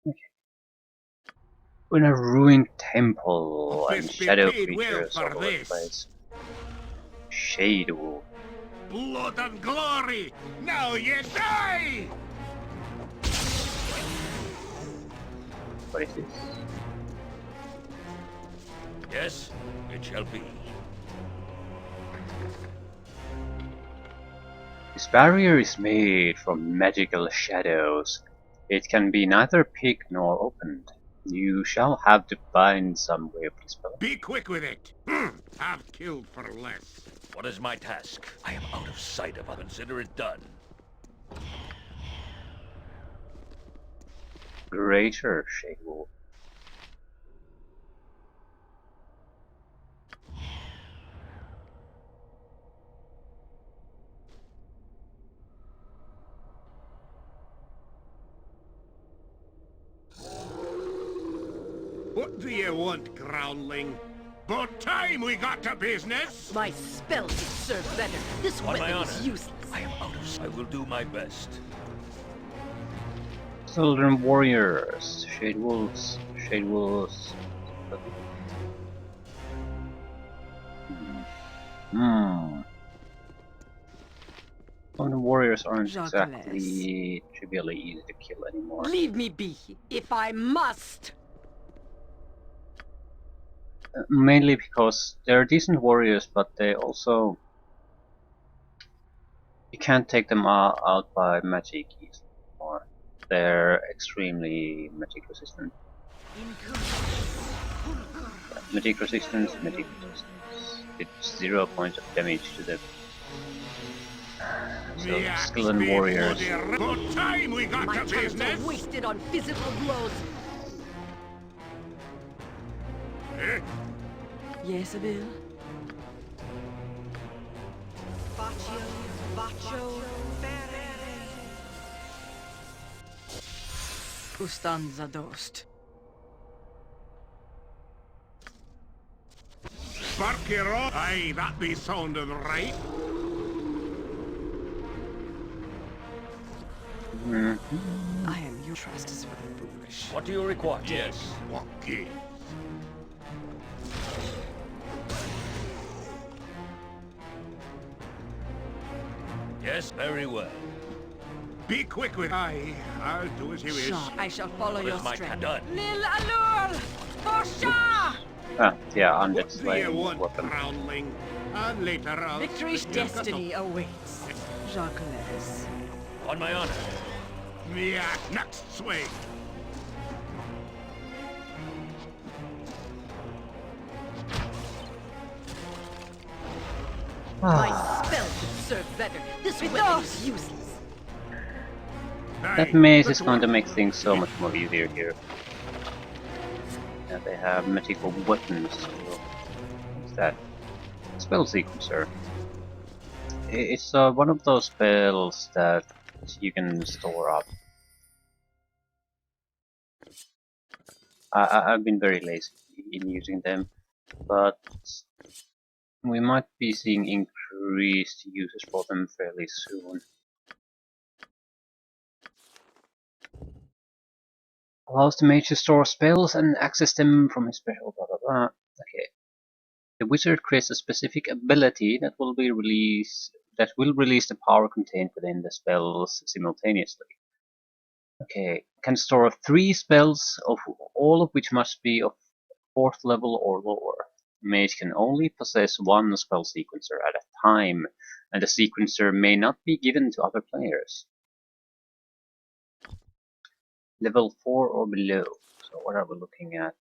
Okay. In a ruined temple and shadow creatures all over the place. Shade Wolf. Blood and glory! Now you die! What is this? Yes, it shall be. This barrier is made from magical shadows. It can be neither picked nor opened. You shall have to find some way of dispelling. Be quick with it! I've killed for less. What is my task? I am out of sight if I consider it done. Greater Shade Wolf. What do you want, groundling? About time we got to business! My spell should serve better. This On my weapon honor. is useless. I am out of sight. I will do my best. Children warriors. Shade Wolves. Shade Wolves. Well, the warriors aren't exactly trivially easy to kill anymore. Leave me be, if I must. Mainly because they're decent warriors, but they also... You can't take them out by magic anymore. They're extremely magic resistant. Magic resistance, magic resistance. It's 0 points of damage to them. So, skilled warriors. About time we got My to talents business! are wasted on physical blows. Eh? Yes, Abel. Ustanza dost. Sparkero? Aye, that be sounded right. I am your trust is for the foolish. What do you require? Yes. What gives? Yes, very well. Be quick with I'll do as you wish. I shall follow your my strength. done? Lil Alur! Forsha! Ah, yeah, undead What do you slaying want, weapon. groundling? And later I'll... Victory's destiny awaits. Jacques. On my honor. Yeah, next swing. My spell should serve better. This weapon is useless. That maze is going to make things so much more easier here. Yeah, they have magical weapons. What's that? Spell sequencer. It's one of those spells that you can store up. I've been very lazy in using them, but we might be seeing increased uses for them fairly soon. Allows the mage to store spells and access them from his special blah blah blah. Okay. The wizard creates a specific ability that will release the power contained within the spells simultaneously. Okay, can store 3 spells, all of which must be of 4th level or lower. Mage can only possess 1 spell sequencer at a time, and the sequencer may not be given to other players. Level 4 or below. So what are we looking at?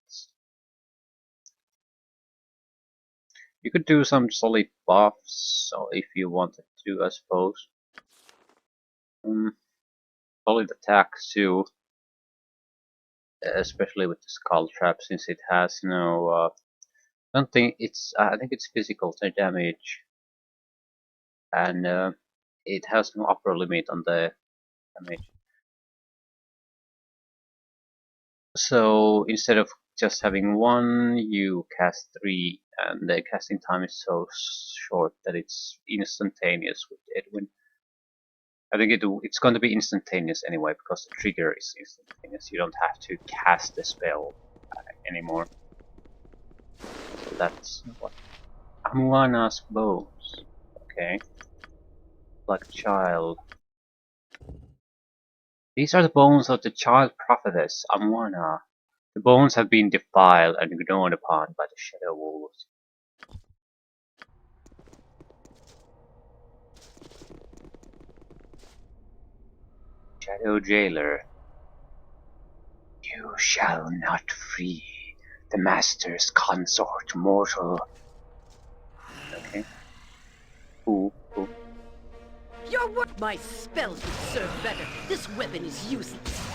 You could do some solid buffs, so if you wanted to, I suppose. Solid attacks too, especially with the skull trap, since it has no. I don't think it's. I think it's physical damage, and it has no upper limit on the damage. So instead of just having 1, you cast 3, and the casting time is so short that it's instantaneous with Edwin. I think it's going to be instantaneous anyway, because the trigger is instantaneous. You don't have to cast the spell anymore. So that's what Amuana's bones. Okay, like a child. These are the bones of the child prophetess Amuana. The bones have been defiled and ignored upon by the shadow wolves. Shadow Jailer. You shall not free the master's consort, mortal. Okay. Ooh. Your work. My spells would serve better. This weapon is useless.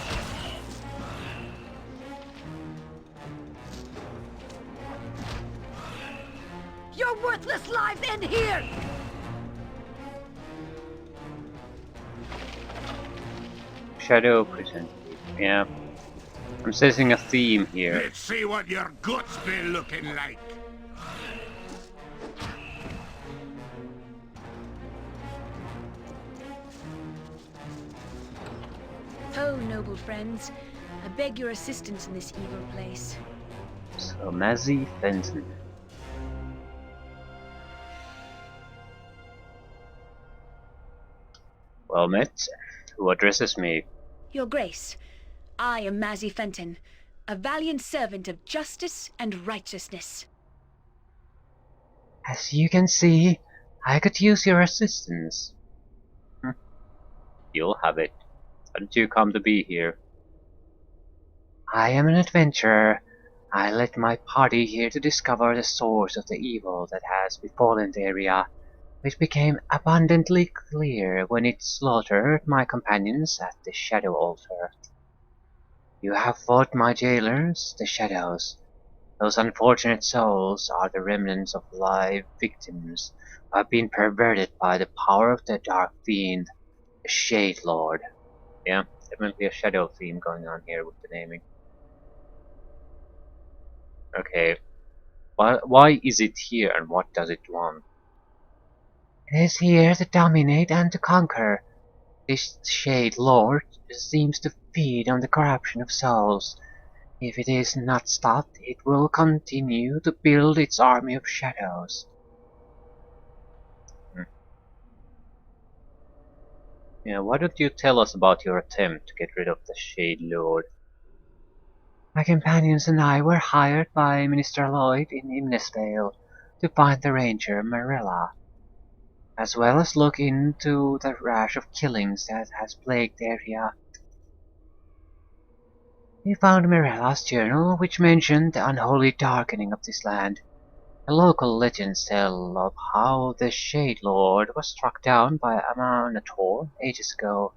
Your worthless lives end here! Shadow prison. Yeah. I'm sensing a theme here. Let's see what your guts be looking like. Ho, noble friends. I beg your assistance in this evil place. So, Mazzy Fenton. Well met. Who addresses me? Your Grace, I am Mazzy Fenton, a valiant servant of justice and righteousness. As you can see, I could use your assistance. You'll have it. How did you come to be here? I am an adventurer. I led my party here to discover the source of the evil that has befallen the area, which became abundantly clear when it slaughtered my companions at the Shadow Altar. You have fought my jailers, the Shadows. Those unfortunate souls are the remnants of live victims who have been perverted by the power of the Dark Fiend, the Shade Lord. Yeah, definitely a shadow theme going on here with the naming. Okay, why is it here and what does it want? It is here to dominate and to conquer. This Shade Lord seems to feed on the corruption of souls. If it is not stopped, it will continue to build its army of shadows. Yeah, why don't you tell us about your attempt to get rid of the Shade Lord? My companions and I were hired by Minister Lloyd in Imnesvale to find the ranger Marilla, as well as look into the rash of killings that has plagued the area. We found Marilla's journal, which mentioned the unholy darkening of this land. The local legends tell of how the Shade Lord was struck down by Amanator ages ago.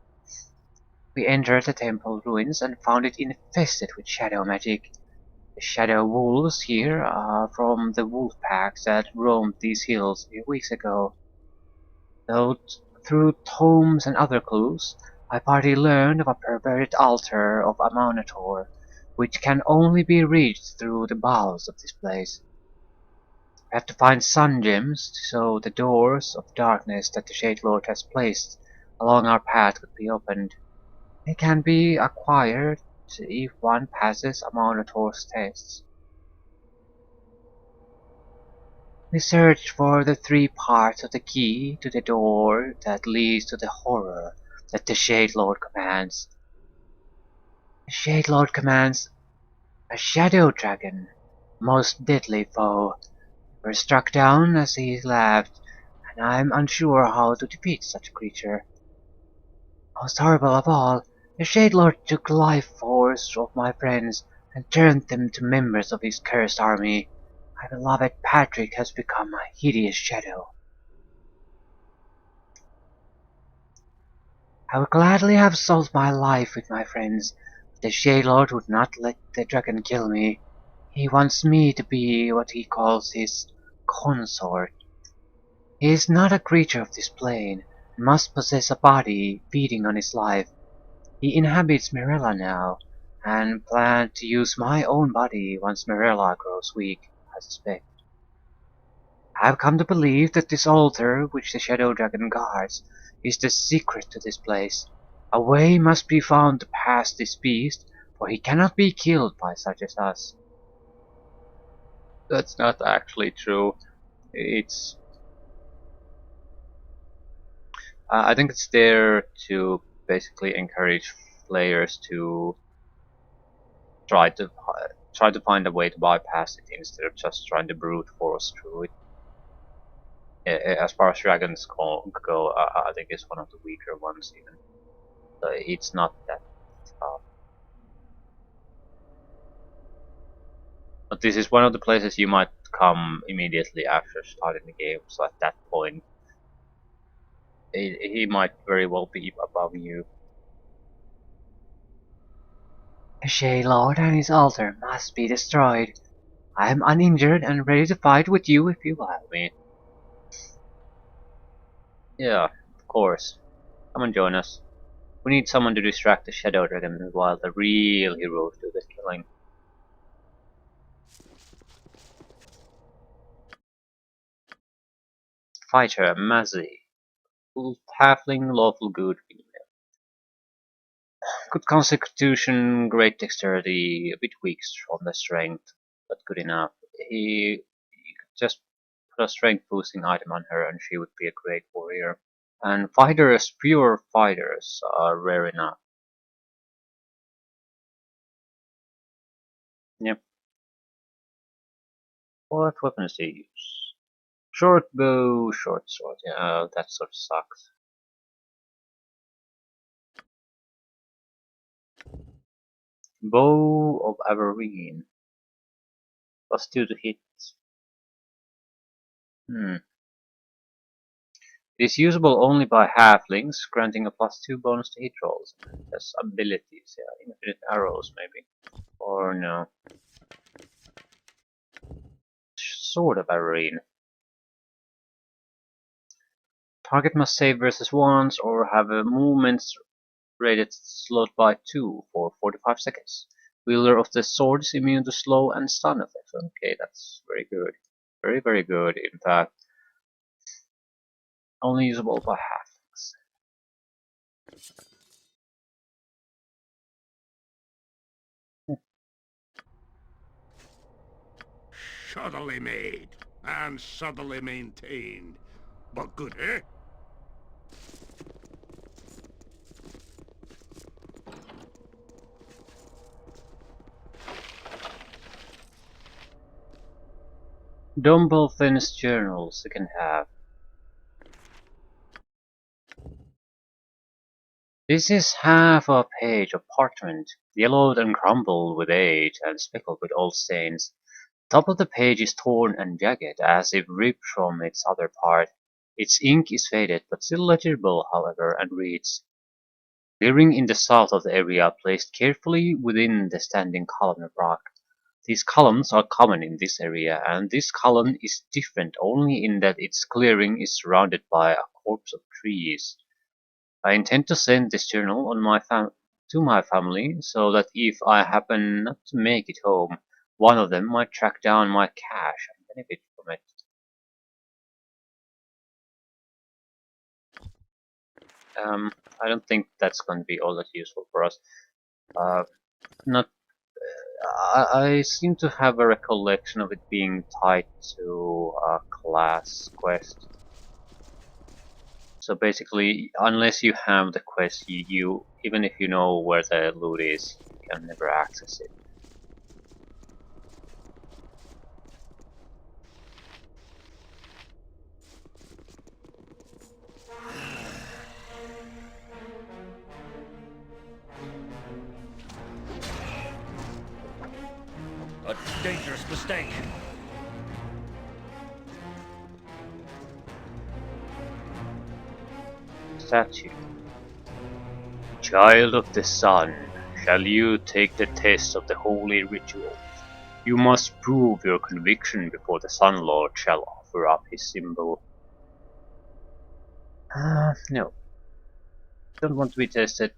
We entered the temple ruins and found it infested with shadow magic. The shadow wolves here are from the wolf packs that roamed these hills a few weeks ago. Though through tomes and other clues, my party learned of a perverted altar of Amanator, which can only be reached through the bowels of this place. We have to find sun gems so the doors of darkness that the Shade Lord has placed along our path could be opened. They can be acquired if one passes Amanator's tests. We searched for the 3 parts of the key to the door that leads to the horror that the Shade Lord commands. The Shade Lord commands a shadow dragon, most deadly foe. We were struck down as he laughed, and I am unsure how to defeat such a creature. Most horrible of all, the Shade Lord took the life force of my friends and turned them to members of his cursed army. My beloved Patrick has become a hideous shadow. I would gladly have sold my life with my friends, but the Shade Lord would not let the dragon kill me. He wants me to be what he calls his consort. He is not a creature of this plane, and must possess a body feeding on his life. He inhabits Mirella now, and plans to use my own body once Mirella grows weak, I suspect. I have come to believe that this altar which the Shadow Dragon guards is the secret to this place. A way must be found to pass this beast, for he cannot be killed by such as us. That's not actually true. It's I think it's there to basically encourage players to try to try to find a way to bypass it instead of just trying to brute force through it. As far as dragons go, I think it's one of the weaker ones even. So it's not that tough. But this is one of the places you might come immediately after starting the game, so at that point he might very well be above you. The Shade Lord and his altar must be destroyed. I am uninjured and ready to fight with you if you allow me. Yeah, of course. Come and join us. We need someone to distract the Shadow Dragon while the real heroes do the killing. Fighter Mazzy. Halfling, lawful good female. Good constitution, great dexterity, a bit weak on the strength, but good enough. He could just put a strength boosting item on her and she would be a great warrior. And fighters, pure fighters, are rare enough. Yep. What weapons do you use? Short bow, short sword. Yeah, that sort of sucks. Bow of Averine. +2 to hit. It is usable only by halflings, granting a +2 bonus to hit rolls. Has abilities, yeah, infinite arrows maybe. Or no. Sword of Averine. Target must save versus once or have a movement rated slowed by 2 for 45 seconds. Wielder of the sword is immune to slow and stun effects. Okay, that's very good. Very, very good, in fact. Only usable by halflings. Shoddily made and shoddily maintained. But good, eh? Dumblefin's Journal, second half. This is half a page of parchment, yellowed and crumbled with age and speckled with old stains. Top of the page is torn and jagged, as if ripped from its other part. Its ink is faded, but still legible, however, and reads, "Clearing in the south of the area placed carefully within the standing column of rock. These columns are common in this area, and this column is different only in that its clearing is surrounded by a corps of trees. I intend to send this journal on to my family, so that if I happen not to make it home, one of them might track down my cache and benefit from it." I don't think that's going to be all that useful for us. Not. I seem to have a recollection of it being tied to a class quest. So basically, unless you have the quest, you even if you know where the loot is, you can never access it. A dangerous mistake. Statue. Child of the sun, shall you take the test of the holy ritual? You must prove your conviction before the Sun Lord shall offer up his symbol. No. Don't want to be tested.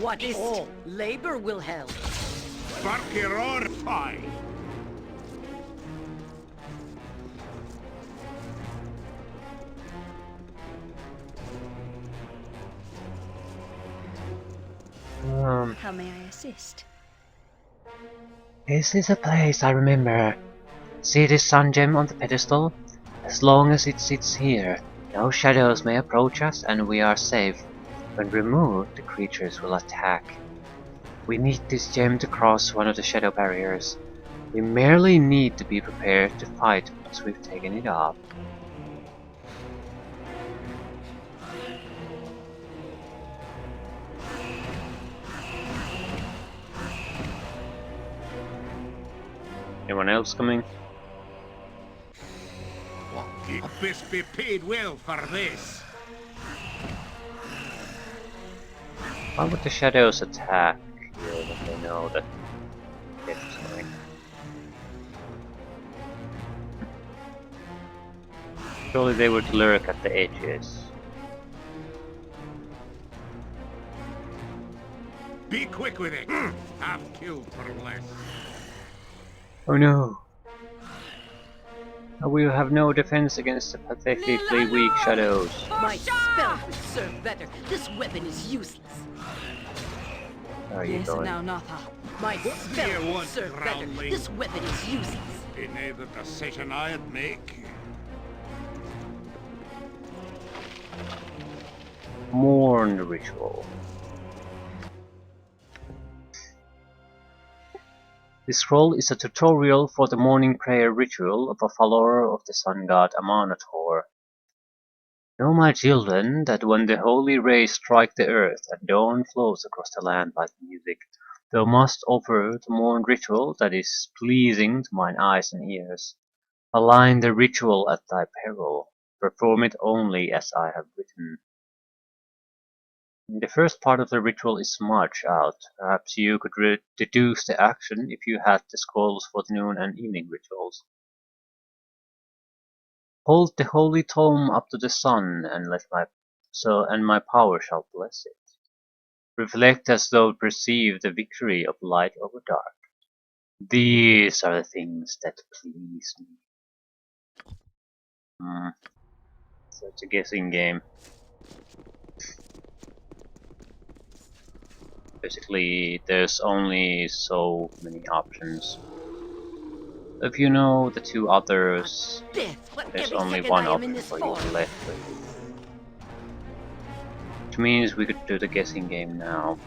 What is it? Labor will help. Spark your own fire. How may I assist? This is a place I remember. See this sun gem on the pedestal? As long as it sits here, no shadows may approach us and we are safe. When removed, the creatures will attack. We need this gem to cross one of the shadow barriers. We merely need to be prepared to fight once we've taken it off. Anyone else coming? You best be paid well for this. Why would the shadows attack here when they know that it's coming? Surely they would lurk at the edges. Be quick with it. Half killed for less. Oh no! I will have no defense against the pathetically weak shadows. My spell would serve better. This weapon is useless. Where are you Yes, going? now Natha. My Here spell would once, serve better. groundling. This weapon is useless. Ain't it the decision I'd make? Mourn the ritual. This scroll is a tutorial for the morning prayer ritual of a follower of the sun god Amanator. Know, my children, that when the holy rays strike the earth and dawn flows across the land like music, thou must offer the morn ritual that is pleasing to mine eyes and ears. Align the ritual at thy peril. Perform it only as I have written. The first part of the ritual is march out. Perhaps you could deduce the action if you had the scrolls for the noon and evening rituals. Hold the holy tome up to the sun, and my power shall bless it. Reflect as though perceive the victory of light over dark. These are the things that please me. So it's a guessing game. Basically, there's only so many options. If you know the two others, Death for there's every only second one I am in option this for you forest. left with. Which means we could do the guessing game now.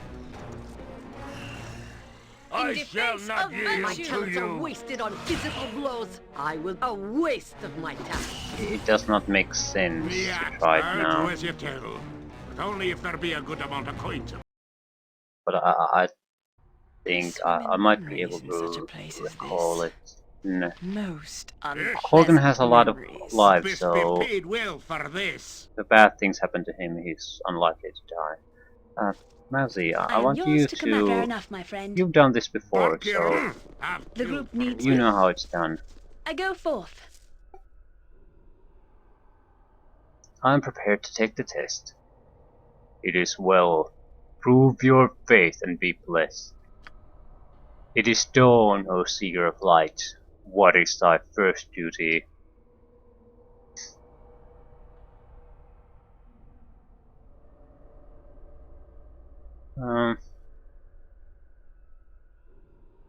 I In shall defense not of yield My virtue. to talents are you. wasted on physical blows. I will a waste of my talent. It does not make sense to Yeah, try it I'll now, do as you tell. But only if there be a good amount of coin to. but I think Swim I in might be memories able in such a to place as recall this. it. No. Most Corgan unpleasant has a lot of memories. lives, Best so be paid well for this. if bad things happen to him, he's unlikely to die. Mousy, I I am want yours you to command. Fair to... enough, my friend. You've done this before, Spark your so own. Half The killed group for needs you less. know how it's done. I go forth. I'm prepared to take the test. It is well. Prove your faith and be blessed. It is dawn, O seeker of light. What is thy first duty?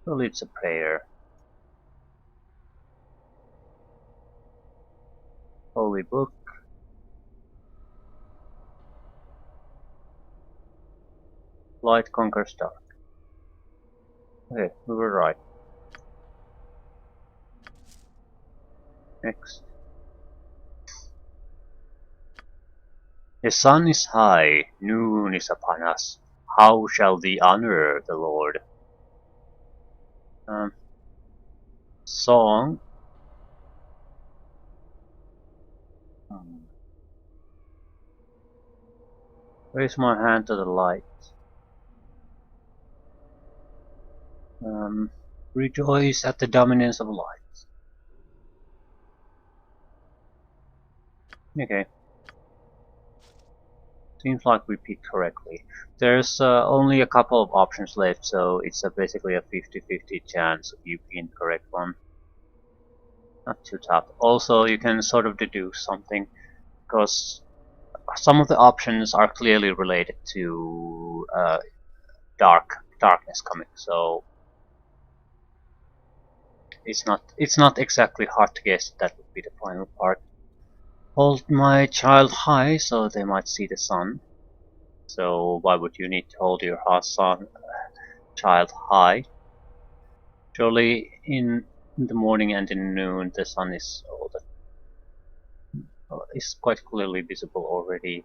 Well, it's a prayer. Holy book. Light conquers dark. Okay, we were right. Next. The sun is high, noon is upon us. How shall we honor the Lord? Song. Raise my hand to the light. Rejoice at the dominance of light. Okay. Seems like we picked correctly. There's only a couple of options left, so it's basically a 50-50 chance of you being the correct one. Not too tough. Also, you can sort of deduce something, because some of the options are clearly related to darkness coming, so it's not exactly hard to guess that would be the final part. Hold my child high so they might see the sun. So why would you need to hold your child high? Surely in the morning and in noon the sun is is quite clearly visible already.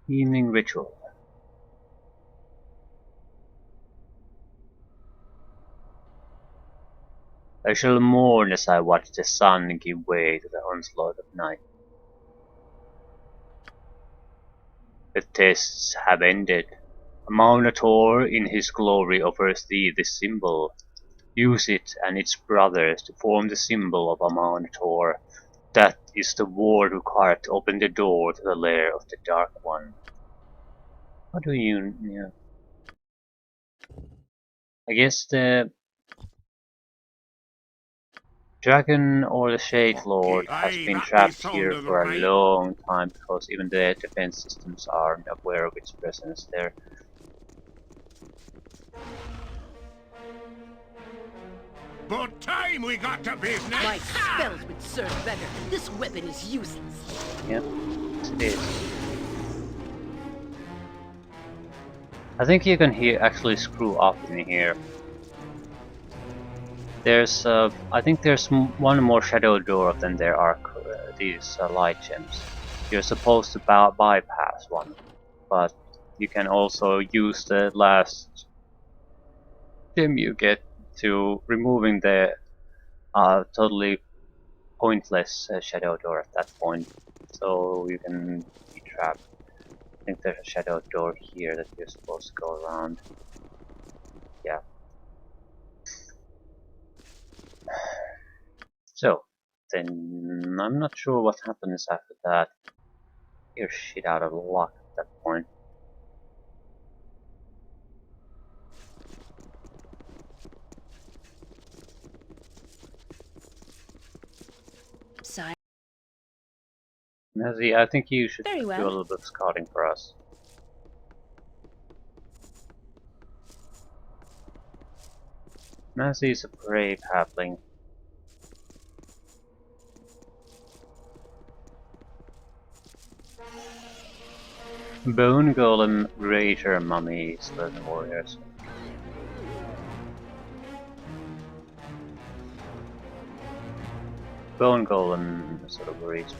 Evening ritual. I shall mourn as I watch the sun give way to the onslaught of night. The tests have ended. A Maunator in his glory offers thee this symbol. Use it and its brothers to form the symbol of a Maunator. That is the ward required to open the door to the lair of the Dark One. How do you... yeah. I guess the dragon or the Shade Lord has Aye, been that may trapped sound here all for a right. long time because even the defense systems aren't aware of its presence there. But time we got to business. My spells would serve better. This weapon is useless. Yep, it is. I think you can actually screw up in here. There's, I think there's one more shadow door than there are these light gems. You're supposed to bypass one, but you can also use the last gem you get to removing the totally pointless shadow door at that point, so you can be trapped. I think there's a shadow door here that you're supposed to go around. Yeah. So, then I'm not sure what happens after that. You're shit out of luck at that point. Sire. Nazi, I think you should Very do a well. little bit of scouting for us. Nazi is a brave halfling. Bone Golem, Raider, Mummy, Skeleton Warriors. Bone Golem sort of worries me.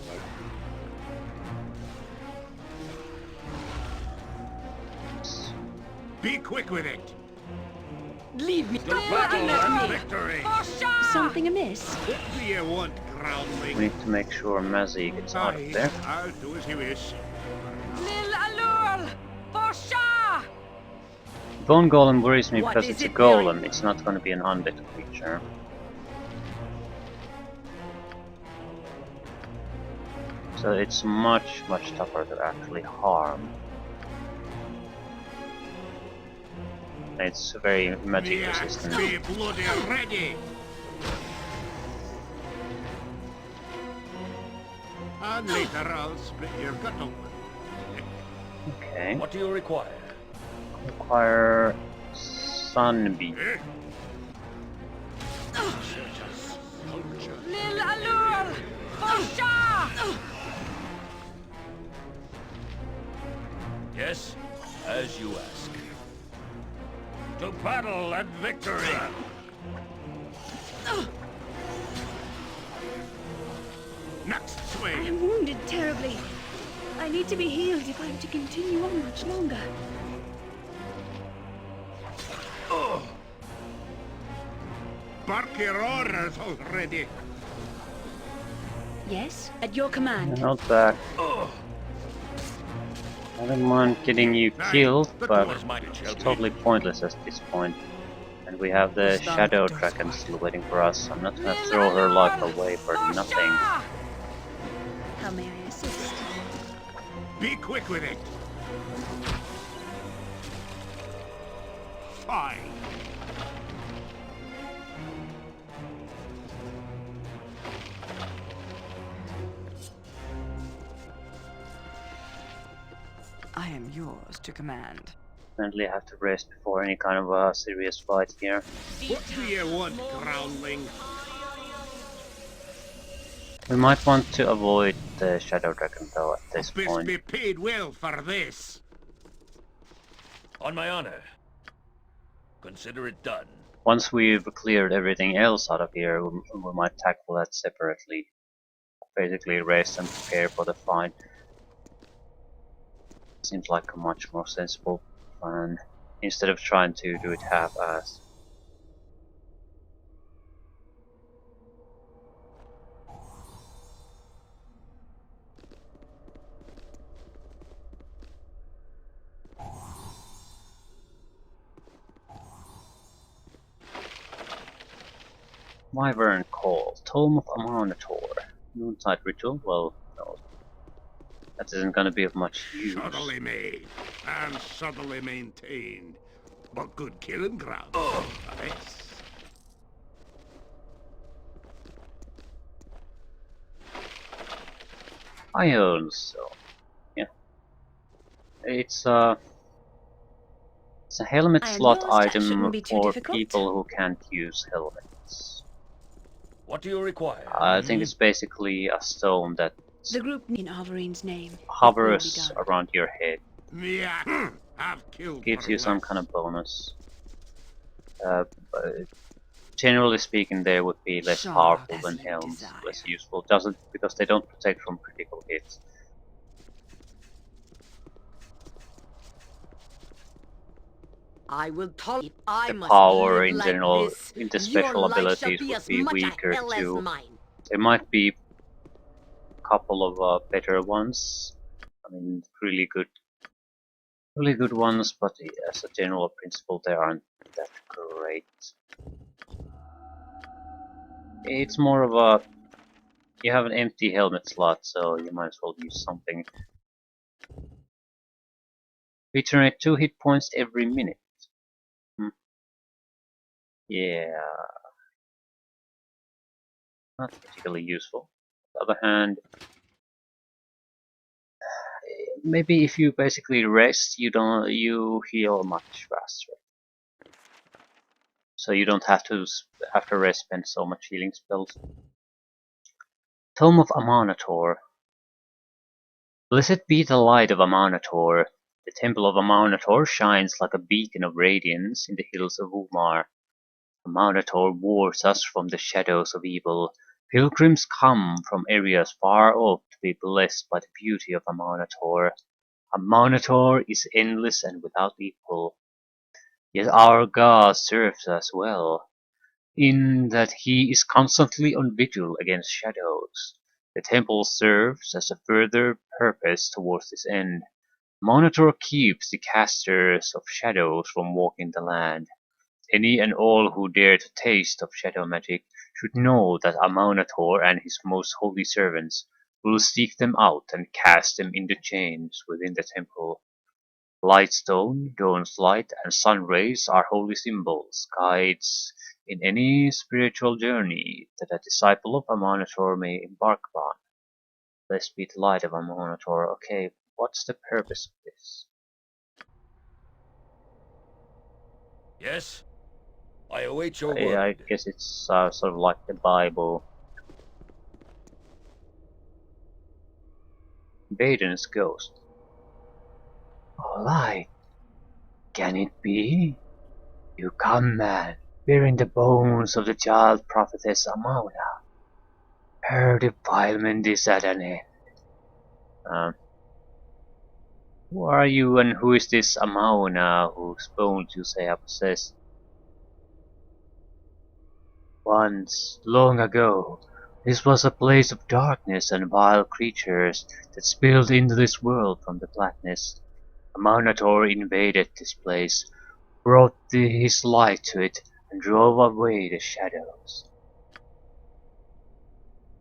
Be quick with it. Leave me. To Don't battle looking and at me. victory. Something amiss? What do you want, We groundling? need to make sure Mazzy gets out of there. I'll do as you wish. Lil Alul! Forsha! Bone Golem worries me What because is it's a it, Mary? golem, it's not going to be an undead creature. So it's much tougher to actually harm. And it's very magic The axe resistant. be bloody ready. And later I'll split your gut open. Okay. What do you require? Require Sunbeam. Eh? Lil Alul! Forsha! Yes, as you ask. To battle and victory! Next I swing! am wounded terribly. I need to be healed if I am to continue on much longer. Bark your orders already! Yes, at your command. Not back. I don't mind getting you killed, but it's totally pointless at this point. And we have the Shadow Dragon still waiting for us. I'm not gonna throw her life away for nothing. How may I assist? Be quick with it. Fine. I am yours to command. Apparently I have to rest before any kind of a serious fight here. What do you want, groundling? We might want to avoid the Shadow Dragon though at this Best point. be paid well for this. On my honor. Consider it done. Once we've cleared everything else out of here, we might tackle that separately. Basically rest and prepare for the fight. Seems like a much more sensible plan, instead of trying to do it half-assed. Wyvern Call, Tome of Amarnator. Noontide Ritual? Well, no. That isn't gonna be of much use. Subtly made and subtly maintained. But good killing ground. Nice. Iron, so yeah. It's a helmet Iron slot Rose, that item shouldn't be too for difficult. people who can't use helmets. What do you require? I think it's basically a stone that The group in Avarine's name. hovers It will be done. around your head. Yeah, I've killed. Gives for you some less. kind of bonus. But generally speaking, they would be less Sharp powerful as than you helms, desire. less useful. Doesn't because they don't protect from critical hits. I will tolerate. I The must power live in like general this. in the Your special life shall abilities be would as be much a weaker hell as too. mine. There might be a couple of better ones. I mean, really good ones, but as a general principle, they aren't that great. It's more of a you have an empty helmet slot, so you might as well use something. Regenerate 2 hit points every minute. Yeah, not particularly useful. On the other hand, maybe if you basically rest, you heal much faster. So you don't have to after rest spend so much healing spells. Tome of Amarnator. Blessed be the light of Amarnator. The temple of Amarnator shines like a beacon of radiance in the hills of Umar. Amarnator wards us from the shadows of evil. Pilgrims come from areas far off to be blessed by the beauty of Amarnator. Amarnator is endless and without equal. Yet our God serves us well, in that he is constantly on vigil against shadows. The temple serves as a further purpose towards this end. Monitor keeps the casters of shadows from walking the land. Any and all who dare to taste of shadow magic should know that Amarnator and his most holy servants will seek them out and cast them into chains within the temple. Lightstone, dawn's light, and sun rays are holy symbols, guides in any spiritual journey that a disciple of Amarnator may embark upon. Blessed be the light of Amarnator. Okay, what's the purpose of this? Yes? I await your I word. guess it's sort of like the Bible. Baden's ghost. Oh, light. Can it be? You come, man, bearing the bones of the child prophetess Amona. Her defilement is at an end. Who are you and who is this Amauna whose bones you say are possessed? Once, long ago, this was a place of darkness and vile creatures that spilled into this world from the blackness. Amaunator invaded this place, brought his light to it, and drove away the shadows.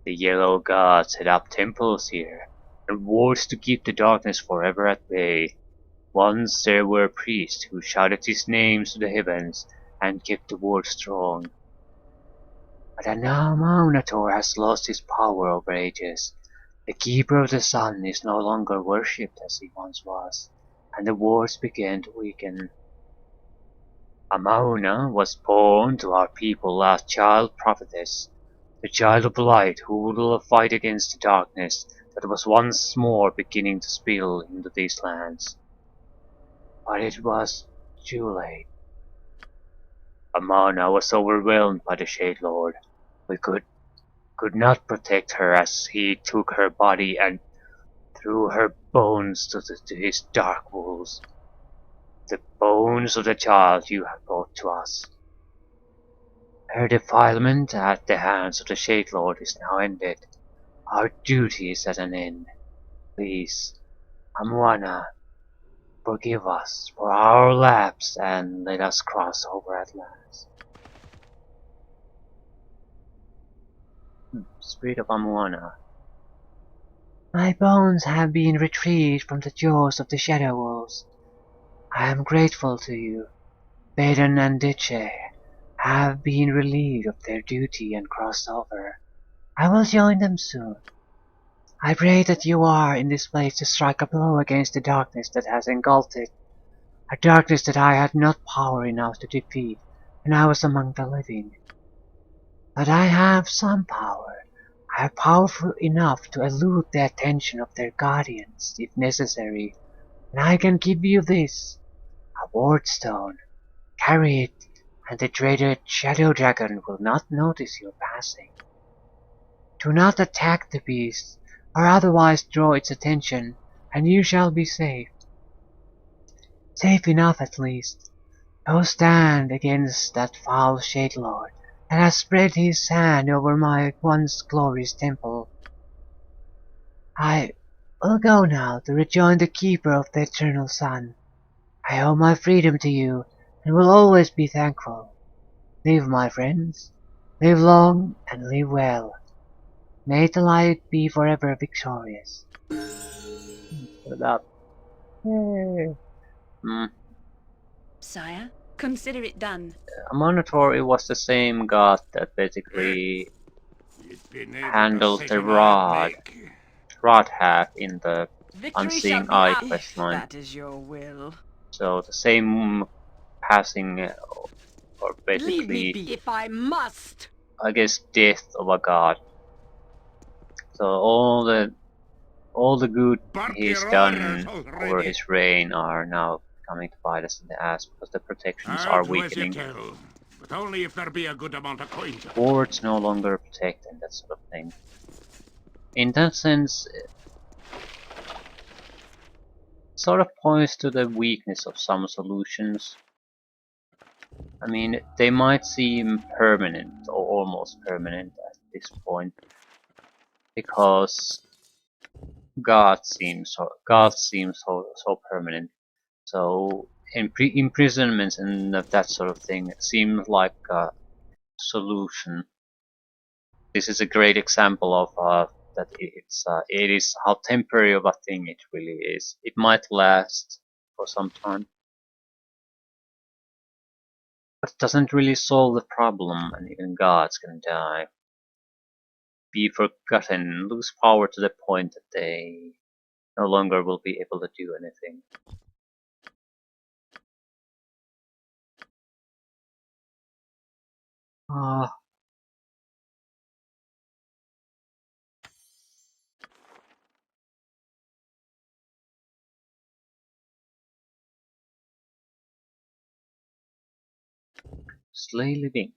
The yellow gods set up temples here, and wards to keep the darkness forever at bay. Once there were priests who shouted his name to the heavens and kept the ward strong. But now Maunator has lost his power over ages. The Keeper of the Sun is no longer worshipped as he once was, and the wards began to weaken. Amauna was born to our people as child prophetess, the child of light who will fight against the darkness that was once more beginning to spill into these lands. But it was too late. Amana was overwhelmed by the Shade Lord. We could not protect her as he took her body and threw her bones to his dark wolves. The bones of the child you have brought to us. Her defilement at the hands of the Shade Lord is now ended. Our duty is at an end. Please, Amuana, forgive us for our lapse and let us cross over at last. Spirit of Amuana. My bones have been retrieved from the jaws of the Shadow Wolves. I am grateful to you. Baden and Ditche have been relieved of their duty and crossed over. I will join them soon. I pray that you are in this place to strike a blow against the darkness that has engulfed it, a darkness that I had not power enough to defeat when I was among the living. But I have some power. I have powerful enough to elude the attention of their guardians, if necessary, and I can give you this, a ward stone. Carry it, and the dreaded Shadow Dragon will not notice your passing. Do not attack the beast, or otherwise draw its attention, and you shall be safe. Safe enough at least. Go stand against that foul Shade Lord that has spread his hand over my once glorious temple. I will go now to rejoin the Keeper of the Eternal Sun. I owe my freedom to you, and will always be thankful. Live, my friends. Live long and live well. May the light be forever victorious. Shut up. Yay. Sire, consider it done. Monitor was the same god that basically You've been able to handles set the an I'd rod make. half in the Victory shall Unseeing be Eye ours, if questline. that is your will. So the same passing or Leave me basically be if I must. I guess death of a god. So all the good Bark he's your orders done over already. his reign are now coming to bite us in the ass because the protections I'll are do as you weakening. tell, but only if there be a good amount of coin. Wards no longer protect and that sort of thing. In that sense, sort of points to the weakness of some solutions. I mean, they might seem permanent or almost permanent at this point because God seems so permanent. So imprisonments and that sort of thing seem like a solution. This is a great example of that it is how temporary of a thing it really is. It might last for some time, but it doesn't really solve the problem, and even gods can die, be forgotten, lose power to the point that they no longer will be able to do anything. Ah, slay living.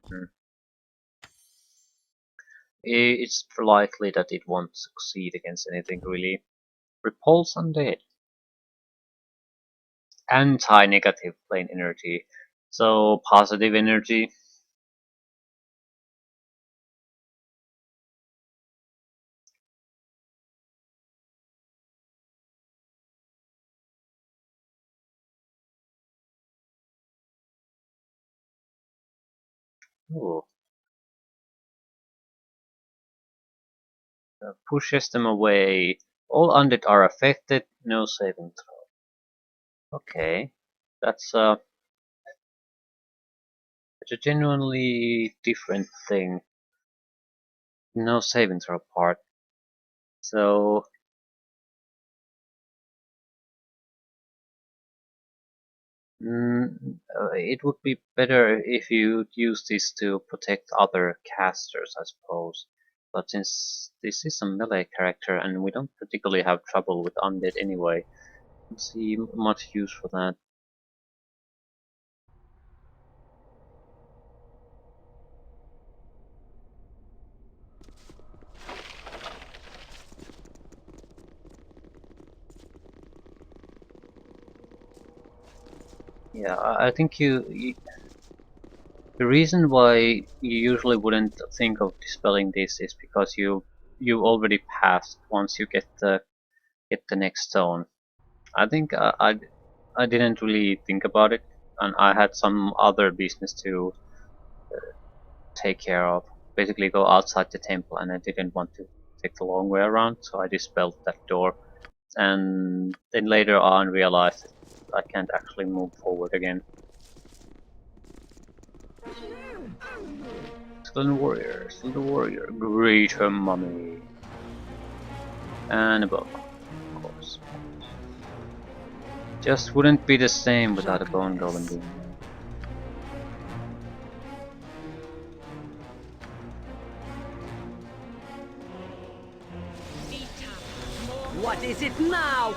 Hmm. It's likely that it won't succeed against anything really. Repulse undead. Anti-negative plane energy. So positive energy. Ooh. Pushes them away. All undead are affected, no saving throw. Okay. That's it's a genuinely different thing. No saving throw part. So it would be better if you use this to protect other casters, I suppose. But since this is a melee character and we don't particularly have trouble with undead anyway, I don't see much use for that. Yeah, I think the reason why you usually wouldn't think of dispelling this is because you already passed once you get the next stone. I think I didn't really think about it, and I had some other business to take care of. Basically, go outside the temple, and I didn't want to take the long way around, so I dispelled that door. And then later on, realized that I can't actually move forward again. Skeleton warrior, greater mummy, and a bow, of course. Just wouldn't be the same without a bone golem being there. What is it now?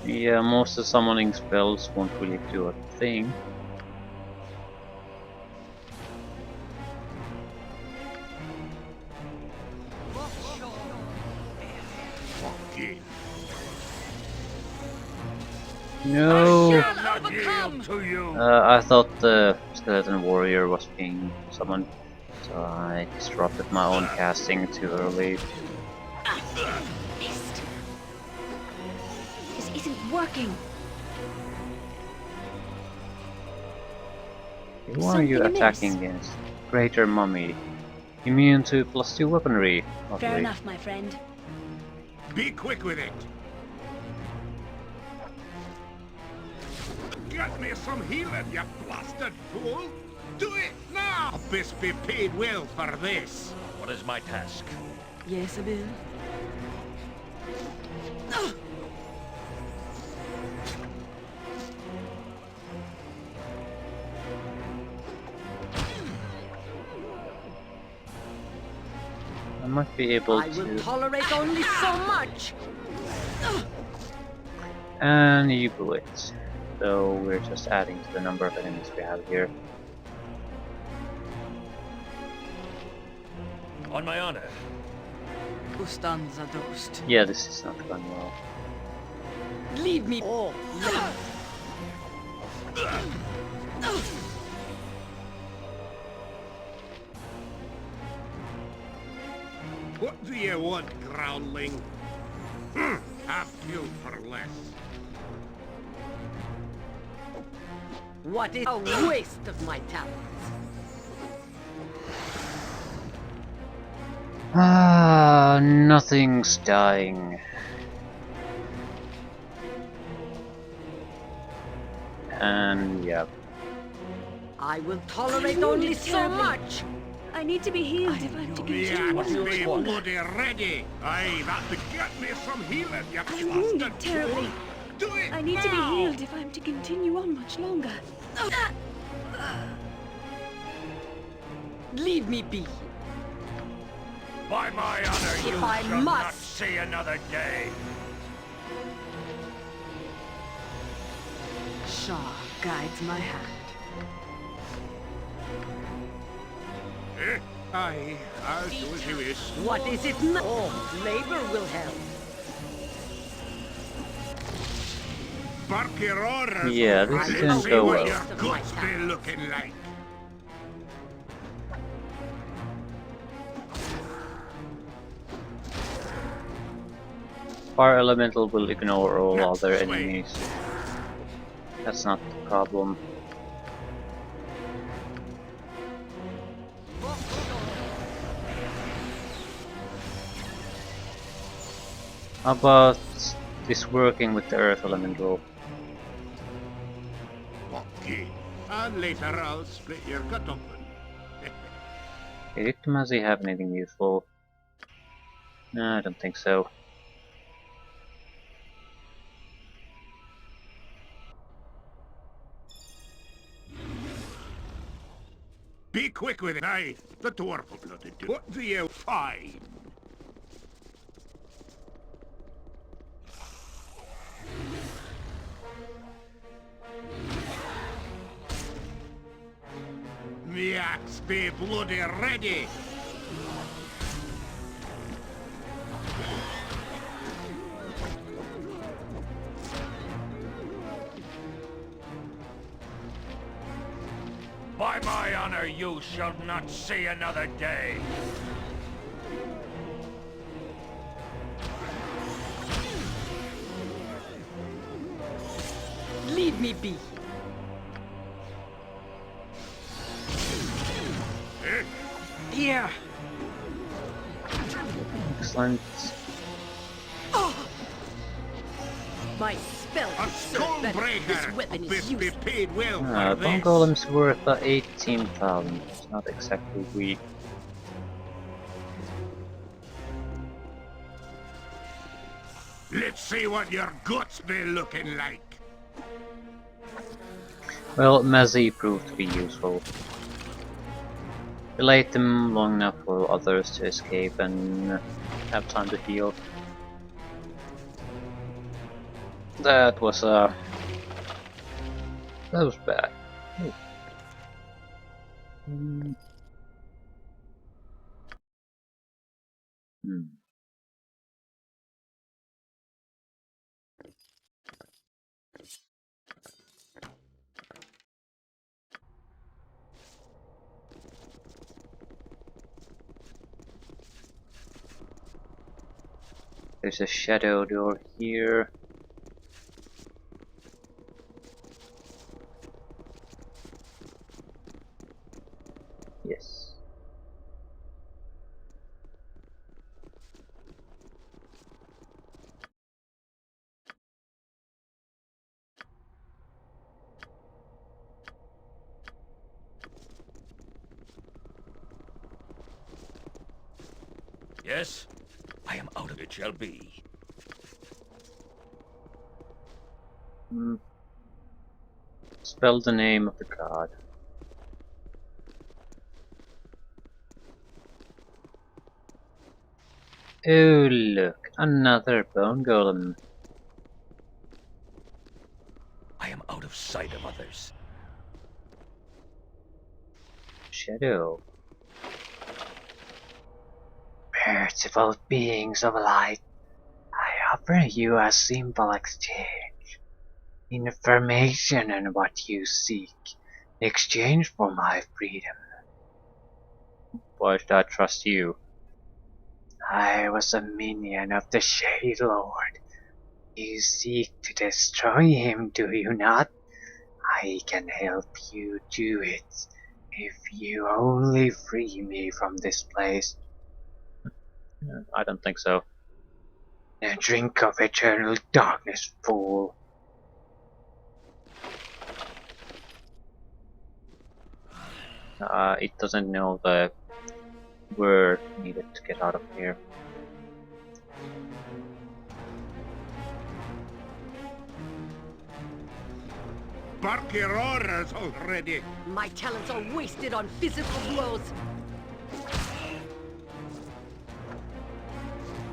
Yeah, most of the summoning spells won't really do a thing. Fucking. No! Not yield to you. I thought the skeleton warrior was being summoned, so I disrupted my own casting too early. Missed. This isn't working. Who are you Something attacking amiss. against? Greater mummy. Immune to +2 weaponry. Fair Lovely. enough, my friend. Be quick with it. Get me some healing, you blasted fool! Do it now! Best be paid well for this. What is my task? Yes, Abel. I might be able I will to. tolerate only so much. And you blew it. So we're just adding to the number of enemies we have here. On my honor. Ustanza dost. Yeah, this is not going well. Leave me. Oh, What do you want, groundling? Have killed for less. what is a waste of my talents? Ah, nothing's dying. And yeah. I will tolerate only so terribly. much. I need to be healed if I'm to continue React on me much longer. bloody ready. Aye, that to get me some healing, you I'm wounded bastard terribly. fool. Do it I need to be now. healed if I'm to continue on much longer. Leave me be. By my honor, If you I shall not must. see another day. Shaw guides my hand. Eh? Aye, I'll do as you wish. What is it now? Oh, labor will help. Bark your orders. Yeah, this and didn't see go what well. your guts be looking like. Fire elemental will ignore all Next other way. enemies. That's not the problem. How about this working with the earth elemental? Okay. And later I'll split your gut open. Did Mazi have anything useful? No, I don't think so. Be quick with it. Aye, the dwarf will not do. What do you find? The axe be bloody ready. By my honor, you shall not see another day. Leave me be. Here. Excellent. My spell A could serve better. skullbreaker! This weapon This is be useless. paid well Bone for this. Golem's worth 18,000. It's not exactly weak. Let's see what your guts be looking like. Well, Mazi proved to be useful. Delayed them long enough for others to escape and have time to heal. That was that was bad. Ooh. Hmm. There's a shadow door here. Yes. Yes? I am out of it shall be. Hmm. Spell the name of the god. Oh look, another bone golem. I am out of sight of others. Shadow. Merciful beings of light, I offer you a simple exchange. Information on what you seek, in exchange for my freedom. Why should I trust you? I was a minion of the Shade Lord. You seek to destroy him, do you not? I can help you do it, if you only free me from this place. I don't think so. A drink of eternal darkness, fool. It doesn't know the word needed to get out of here. Bark your orders already. My talents are wasted on physical blows.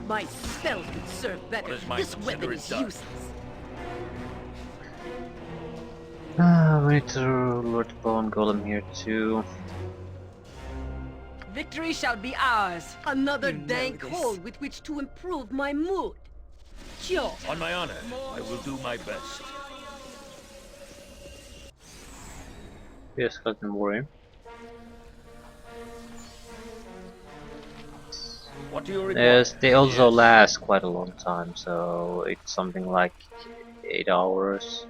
My spell could serve better. is my This weapon considerate is done? useless. We need to lure the bone golem here too. Victory shall be ours. Another You know dank this. hole with which to improve my mood. Sure. On my honor, I will do my best. Yes, skeleton warrior. What do you require? Yes, they also Yes. last quite a long time, so it's something like 8 hours.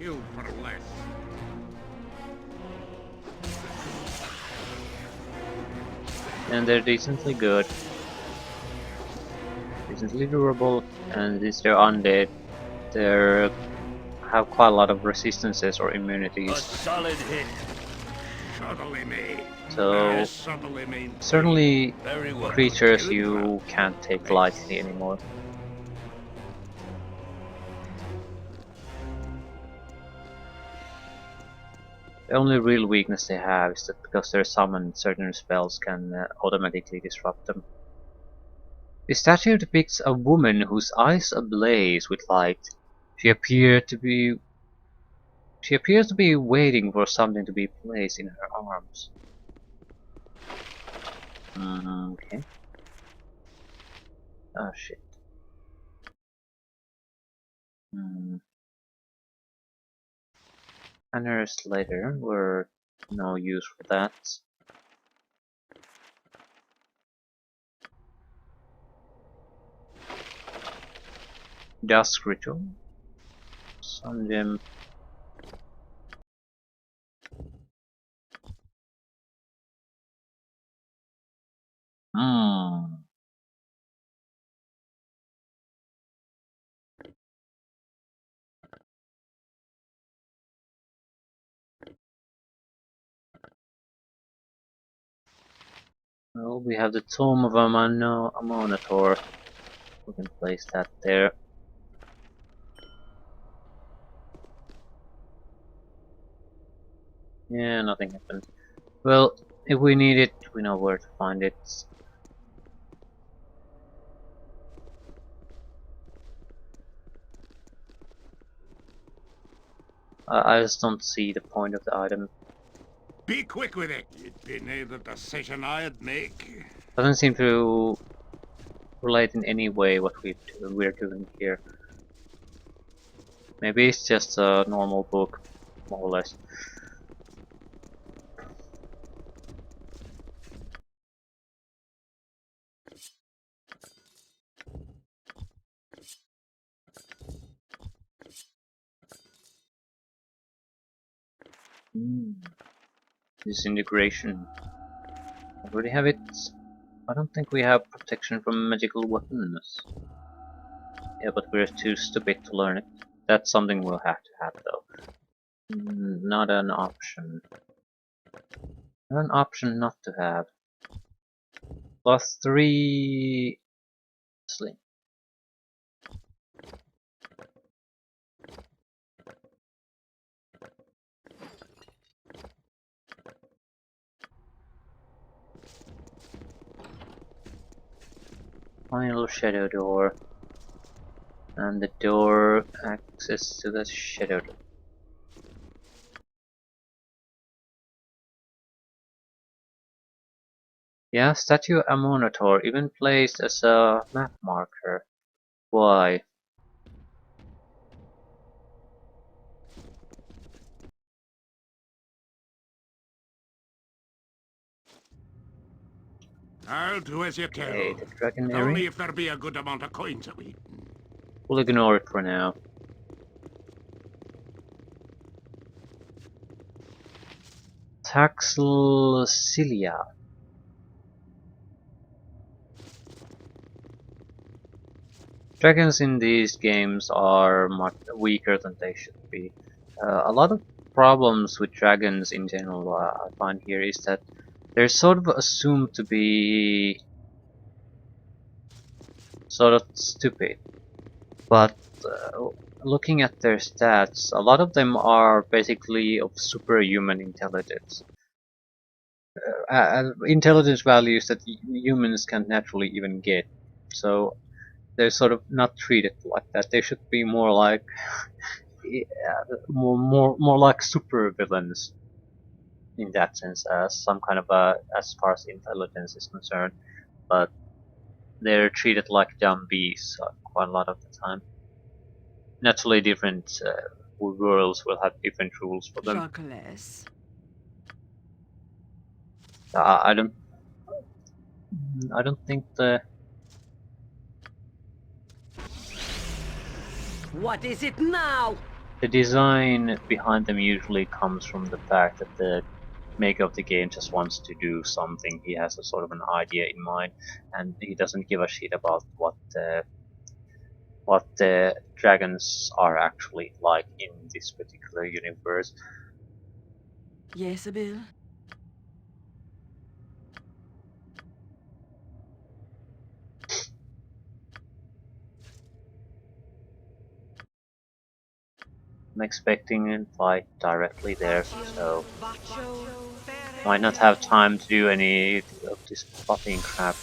killed for less. And they're decently good, decently durable, and since they're undead, they have quite a lot of resistances or A immunities. solid hit. Subtly made. So Subtly made. certainly Very well. creatures you can't take lightly anymore. The only real weakness they have is that because they're summoned, certain spells can automatically disrupt them. The statue depicts a woman whose eyes ablaze with light. She appears to be waiting for something to be placed in her arms. Okay. Oh shit. Banners later were no use for that. Dusk Ritual. Sun Gem. Hmm. Well, we have the Tome of Amonator. We can place that there. Yeah, nothing happened. Well, if we need it, we know where to find it. I just don't see the point of the item. Be quick with it. It'd be near the decision I'd make. Doesn't seem to relate in any way what we're doing here. Maybe it's just a normal book, more or less. Disintegration. Already have it. I don't think we have protection from magical weapons. Yeah, but we're too stupid to learn it. That's something we'll have to have though. Not an option. Not an option not to have. +3 sling. Final shadow door. And the door access to the shadow door. Yeah, statue Amonator even placed as a map marker. Why? I'll do as you Okay, tell. the dragon Only area. if there be a good amount of coins a week. We'll ignore it for now. Taxlcilia. Dragons in these games are much weaker than they should be. A lot of problems with dragons in general I find here is that they're sort of assumed to be sort of stupid, but looking at their stats, a lot of them are basically of superhuman intelligence. Intelligence values that humans can't naturally even get. So they're sort of not treated like that. They should be more like more like super villains in that sense, as some kind of as far as intelligence is concerned. But they're treated like dumb beasts quite a lot of the time. Naturally, different worlds will have different rules for them. Jacques. I don't. I don't think the. What is it now? The design behind them usually comes from the fact that the maker of the game just wants to do something. He has a sort of an idea in mind, and he doesn't give a shit about what the dragons are actually like in this particular universe. Yes, Bill? I'm expecting a fight directly there, so might not have time to do any of this buffing crap.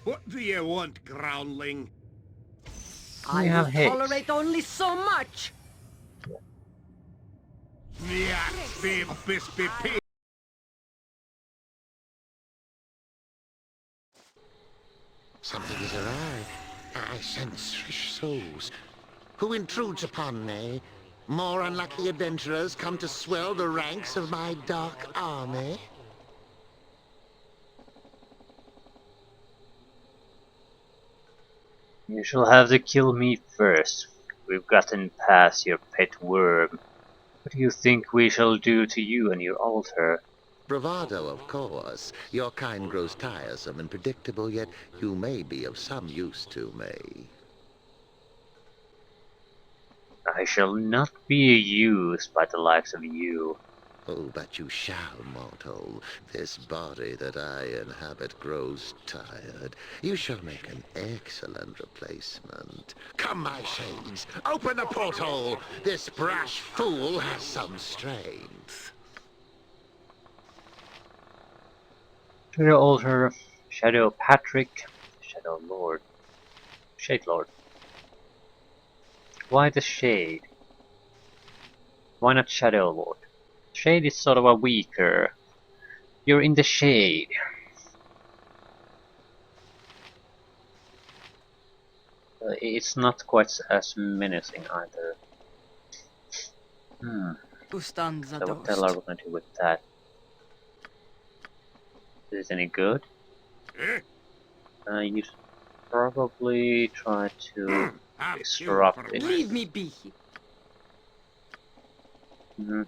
What do you want, groundling? We I will have haste. tolerate only so much! Yaks be bispy pig. Something is awry. I sense fresh souls. Who intrudes upon me? More unlucky adventurers come to swell the ranks of my dark army? You shall have to kill me first. We've gotten past your pet worm. What do you think we shall do to you and your altar? Bravado, of course. Your kind grows tiresome and predictable, yet you may be of some use to me. I shall not be used by the likes of you. Oh, but you shall, mortal. This body that I inhabit grows tired. You shall make an excellent replacement. Come, my shades, open the porthole! This brash fool has some strength. Shadow Altar, Shadow Patrick, Shadow Lord, Shade Lord. Why the Shade? Why not Shadow Lord? Shade is sort of a weaker. You're in the shade. It's not quite as menacing either. Ustanza So what the hell are we dost. gonna do with that? Is it any good? Eh? You should probably try to Have you disrupt for it. Leave me be. Mhm.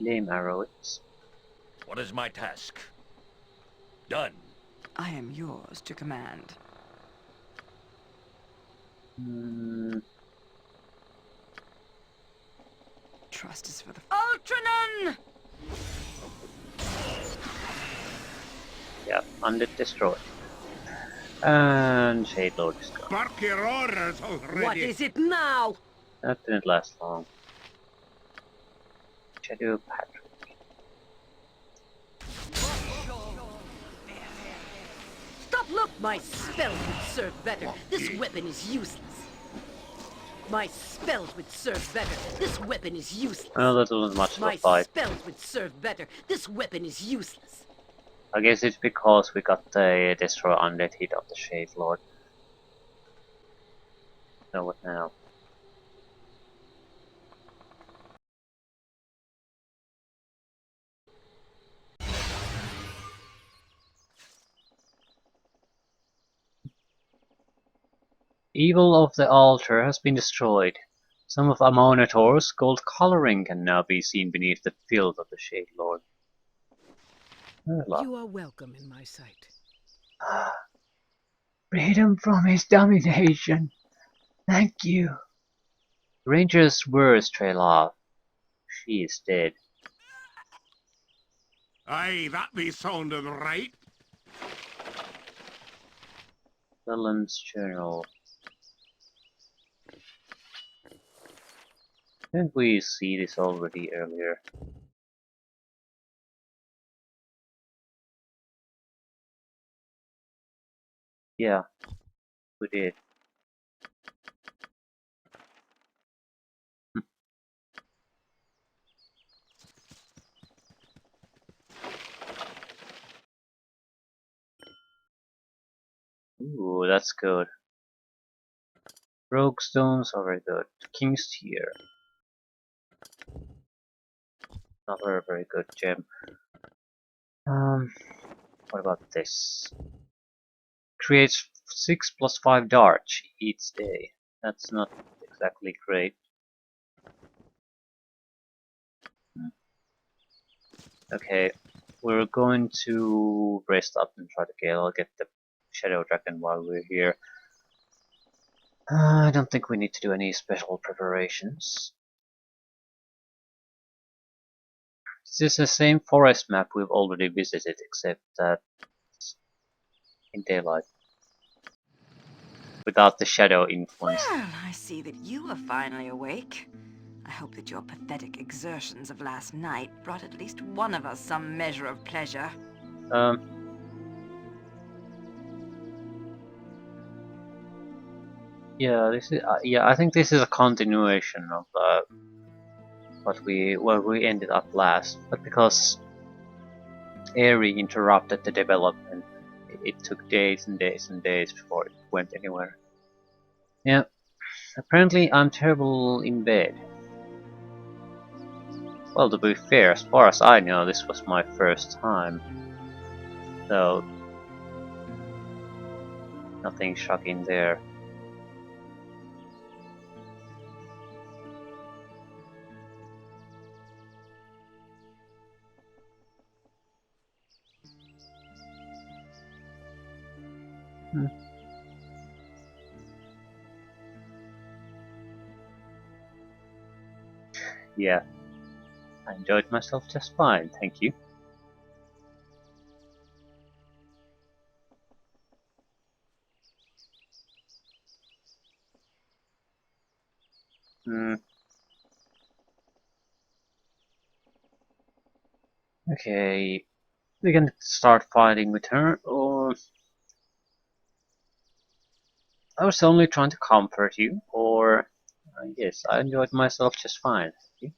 Lame arrows. What is my task? Done. I am yours to command. Hmm. Trust is for the... Ultranon! Yeah, Undead destroyed. And Shade Lord is gone. bark your orders already? What is it now? That didn't last long. Shadow Patrick. Stop, look! My spells would serve better. This weapon is useless. My spells would serve better. This weapon is useless. Well, that wasn't much of a My fight. spells would serve better. This weapon is useless. I guess it's because we got the Destroy Undead hit of the Shade Lord. So what now? Evil of the altar has been destroyed. Some of Amonator's gold coloring can now be seen beneath the filth of the Shade Lord. You are welcome in my sight. Freedom from his domination. Thank you. Ranger's words trail off. She is dead. Aye, that be sounding right. Felon's Journal. Didn't we see this already earlier? Yeah, we did. Ooh, that's good. Rogue stones are very good. King's Tear. Not a very good gem. What about this? Creates 6 plus 5 darts each day. That's not exactly great. Okay, we're going to rest up and try to get the Shadow Dragon while we're here. I don't think we need to do any special preparations. This is the same forest map we've already visited, except that in daylight, without the shadow influence. Well, I see that you are finally awake. I hope that your pathetic exertions of last night brought at least one of us some measure of pleasure. Yeah, this is yeah. I think this is a continuation of where we ended up last, but because Aerie interrupted the development, it took days and days and days before it went anywhere. Yeah, apparently I'm terrible in bed. Well, to be fair, as far as I know, this was my first time, so nothing shocking there. Yeah, I enjoyed myself just fine, thank you. Okay, we can start fighting with her, or I was only trying to comfort you, or yes, I enjoyed myself just fine. Thank you.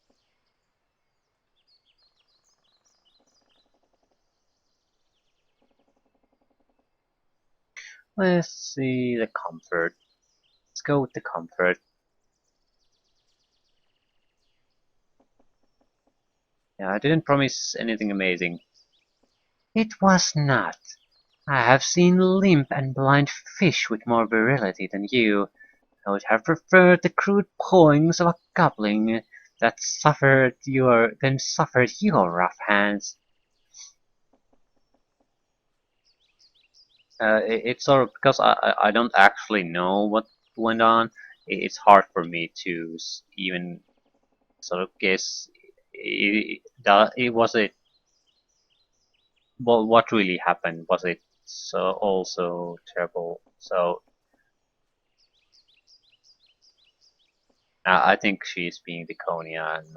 Let's see the comfort. Let's go with the comfort. Yeah, I didn't promise anything amazing. It was not. I have seen limp and blind fish with more virility than you. I would have preferred the crude pawings of a goblin that suffered your rough hands. It's sort of because I don't actually know what went on. It's hard for me to even sort of guess. It was it. Well, what really happened? Was it so also terrible? So I think she's being Deconia and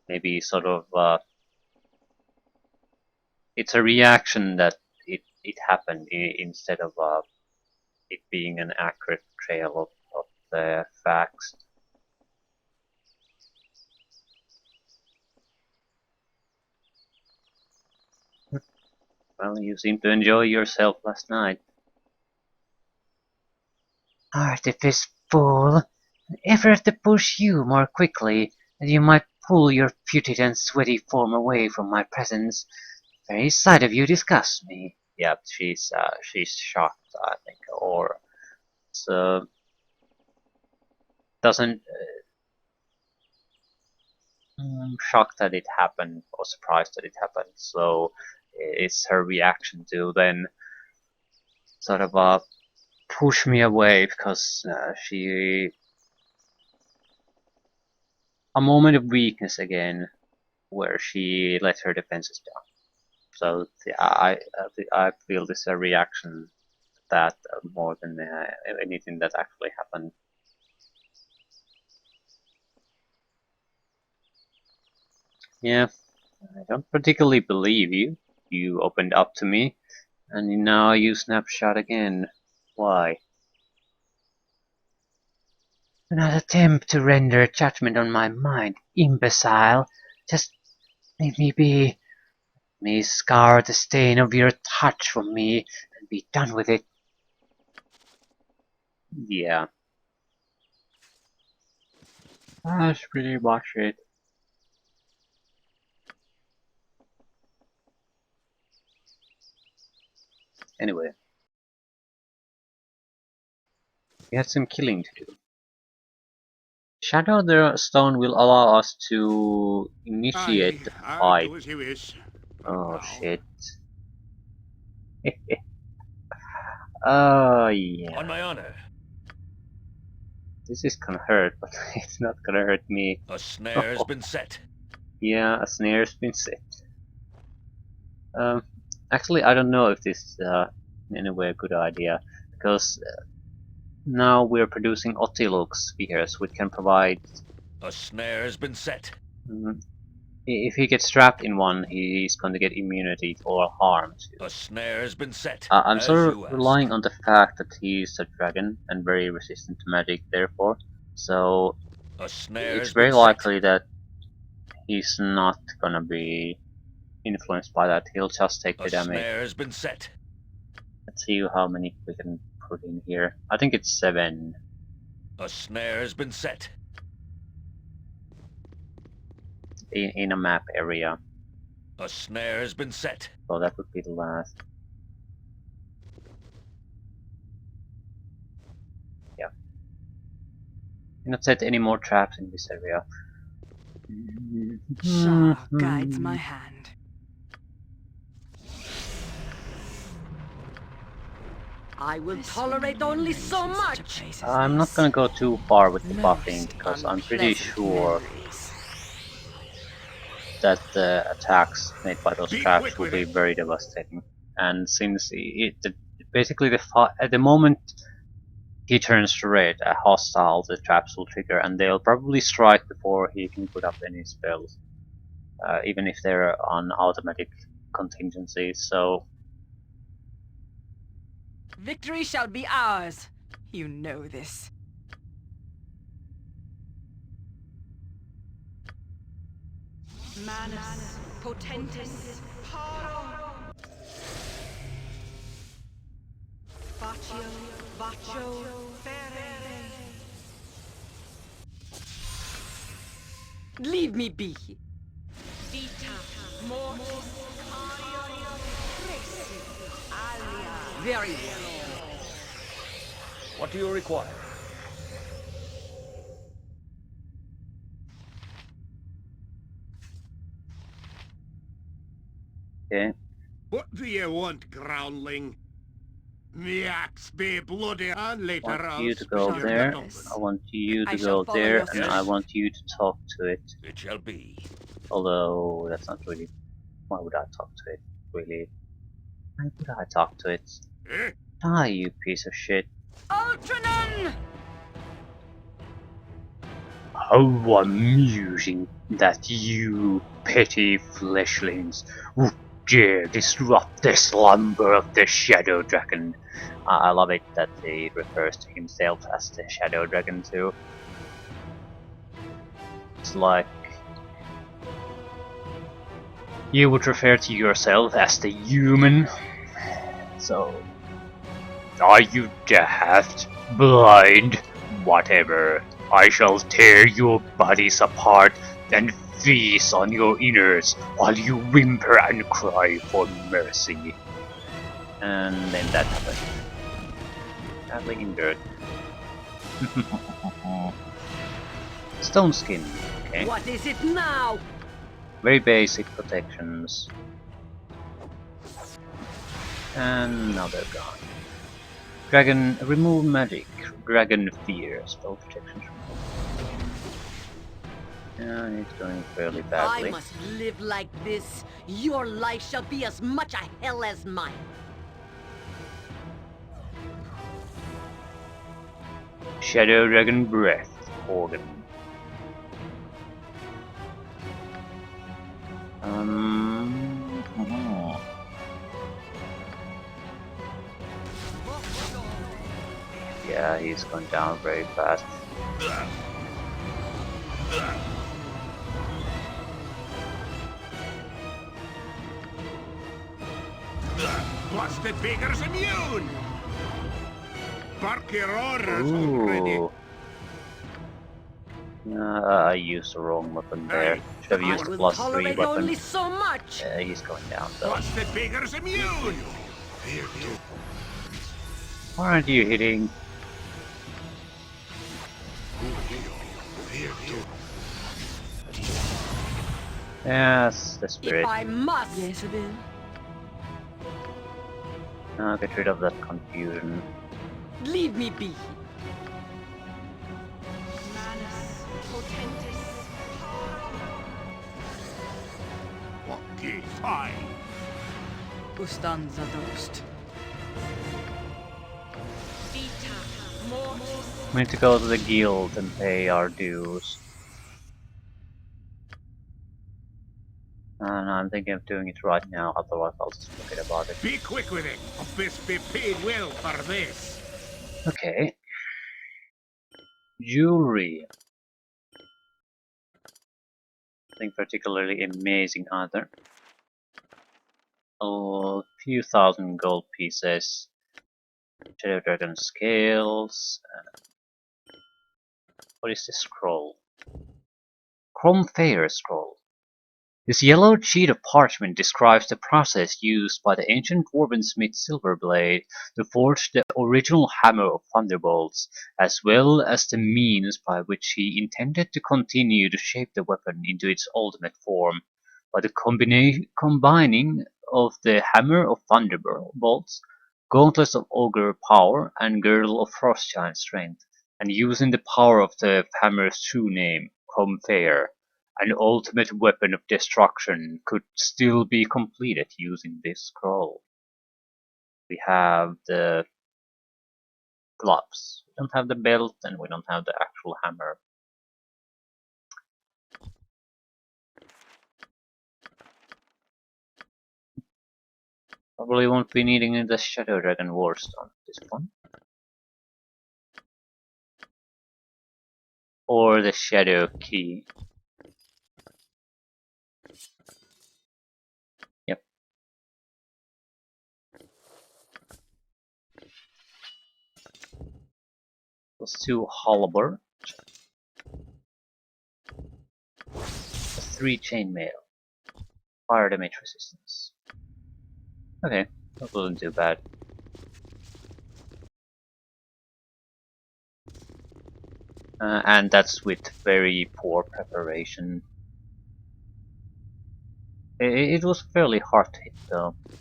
maybe sort of it's a reaction that it happened instead of it being an accurate trail of the facts. Well, you seem to enjoy yourself last night. Artifice, fool! An effort to push you more quickly, that you might pull your putrid and sweaty form away from my presence. The very sight of you disgusts me. Yeah, she's shocked, I think, or so doesn't shocked that it happened or surprised that it happened. So it's her reaction to then sort of push me away because she a moment of weakness again where she let her defenses down. So yeah, I feel this a reaction to that more than anything that actually happened. Yeah, I don't particularly believe you. You opened up to me, and now you snapshot again. Why? Do not attempt to render judgment on my mind, imbecile. Just leave me be. May scour the stain of your touch from me and be done with it. Yeah. That's pretty much it. Anyway. We had some killing to do. Shadow the Stone will allow us to initiate the I'll fight. do as you wish. For Oh now. shit. Oh yeah. On my honor. This is gonna hurt, but it's not gonna hurt me. A snare has been set. Yeah, a snare's been set. Um, actually, I don't know if this is in any way a good idea, because now we're producing Otilux spheres, which can provide. A snare has been set. Mm, if he gets trapped in one, he's going to get immunity to all harm. A snare has been set. I'm as sort of you relying asked. on the fact that he's a dragon and very resistant to magic, therefore. So A snare it's has very been set. likely that he's not gonna be influenced by that. He'll just take A the damage. snare has been set. Let's see how many we can put in here. I think it's 7. A snare has been set. In a map area. A snare has been set. So that would be the last. Yeah. Cannot set any more traps in this area. Shah guides my hand. I will tolerate only so much. I'm not gonna go too far with the buffing because I'm pretty sure that the attacks made by those traps will be very devastating. And since basically at the moment he turns red, a hostile, the traps will trigger, and they'll probably strike before he can put up any spells, even if they're on automatic contingencies. So Victory shall be ours. You know this. Manus potentis paro. Faccio, faccio, fere. Leave me be. Vita, mortis, cario, presi, alia. Very well. What do you require? okay, What do you want, groundling? The axe be bloody, and I later want I'll you to go speak there. your I want you I to shall go follow there, your and I steps. want you to talk to it. It shall be. Although that's not really. Why would I talk to it? Really? Why would I talk to it? Eh? Die, you piece of shit! Ultranon! How amusing that you petty fleshlings would dare disrupt the slumber of the Shadow Dragon. I love it that he refers to himself as the Shadow Dragon too. It's like you would refer to yourself as the human. So, are you daft, blind, whatever? I shall tear your bodies apart and feast on your innards while you whimper and cry for mercy. And then that happened. Badly injured. Stone skin, okay. What is it now? Very basic protections. And now they're gone. Dragon, remove magic. Dragon fear, spell protection. Yeah, it's going fairly badly. I must live like this. Your life shall be as much a hell as mine. Shadow Dragon Breath, organ. Yeah, he's going down very fast. Busted Baker's immune! Bark your orders already. Ooh. I used the wrong weapon there. Should have used I the will plus 3 tolerate weapon. only so much. He's going down though. Busted Baker's immune! Why aren't you hitting? Yes, the If spirit. I must. Jezebel. Get rid of that confusion. Leave me be. Manus potentis. Okay, fine. Ustanza dost. Vita mortis. We need to go to the guild and pay our dues. And I'm thinking of doing it right now, otherwise I'll just forget about it. Be quick with it, or this be paid well for this. Okay. Jewelry. Nothing particularly amazing either. A few thousand gold pieces. Shadow Dragon scales. What is this scroll? Chrome Fair scroll. This yellowed sheet of parchment describes the process used by the ancient dwarven smith Silverblade to forge the original hammer of thunderbolts, as well as the means by which he intended to continue to shape the weapon into its ultimate form. By the combining of the hammer of thunderbolts, gauntlets of ogre power, and girdle of frostgiant strength, and using the power of the hammer's true name, Comfair, an ultimate weapon of destruction could still be completed using this scroll. We have the gloves. We don't have the belt and we don't have the actual hammer. Probably won't be needing the Shadow Dragon Warstone at this point. Or the Shadow Key. Yep. Plus 2 halberd. 3 chainmail. Fire damage resistance. Okay, that wasn't too bad. And that's with very poor preparation. It was fairly hard to hit though. A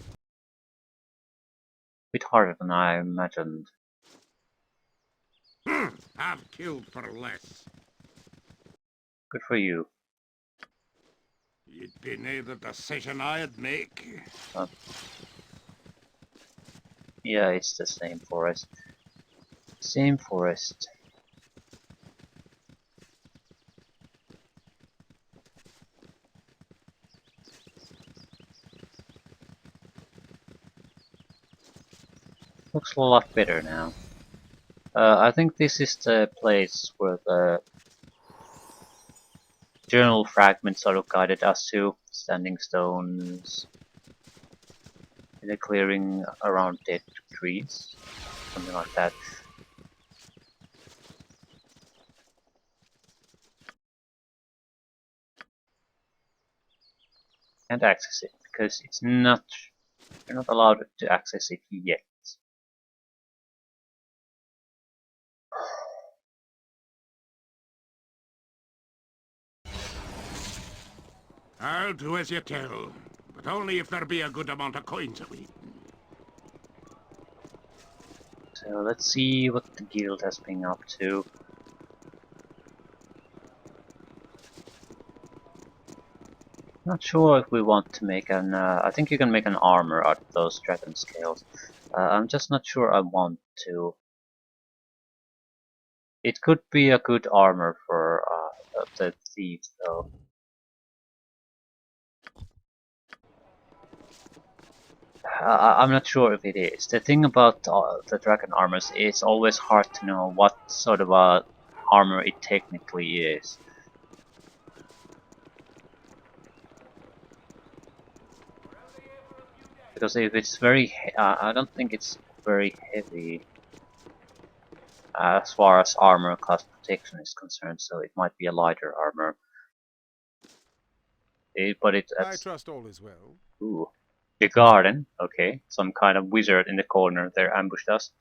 bit harder than I imagined. I've killed for less. Good for you. You'd be near the decision I'd make. Yeah, it's the same forest. Same forest. Looks a lot better now. I think this is the place where the journal fragment sort of guided us to. Standing stones. In a clearing around dead trees. Something like that. Can't access it because it's not. You're not allowed to access it yet. I'll do as you tell, but only if there be a good amount of coins of it. So let's see what the guild has been up to. Not sure if we want to make an. I think you can make an armor out of those dragon scales. I'm just not sure I want to. It could be a good armor for the thief, though. I'm not sure if it is. The thing about the dragon armors is it's always hard to know what sort of a armor it technically is. Because if it's very, I don't think it's very heavy as far as armor class protection is concerned. So it might be a lighter armor. I trust all is well. Ooh, the garden. Okay, some kind of wizard in the corner there ambushed us.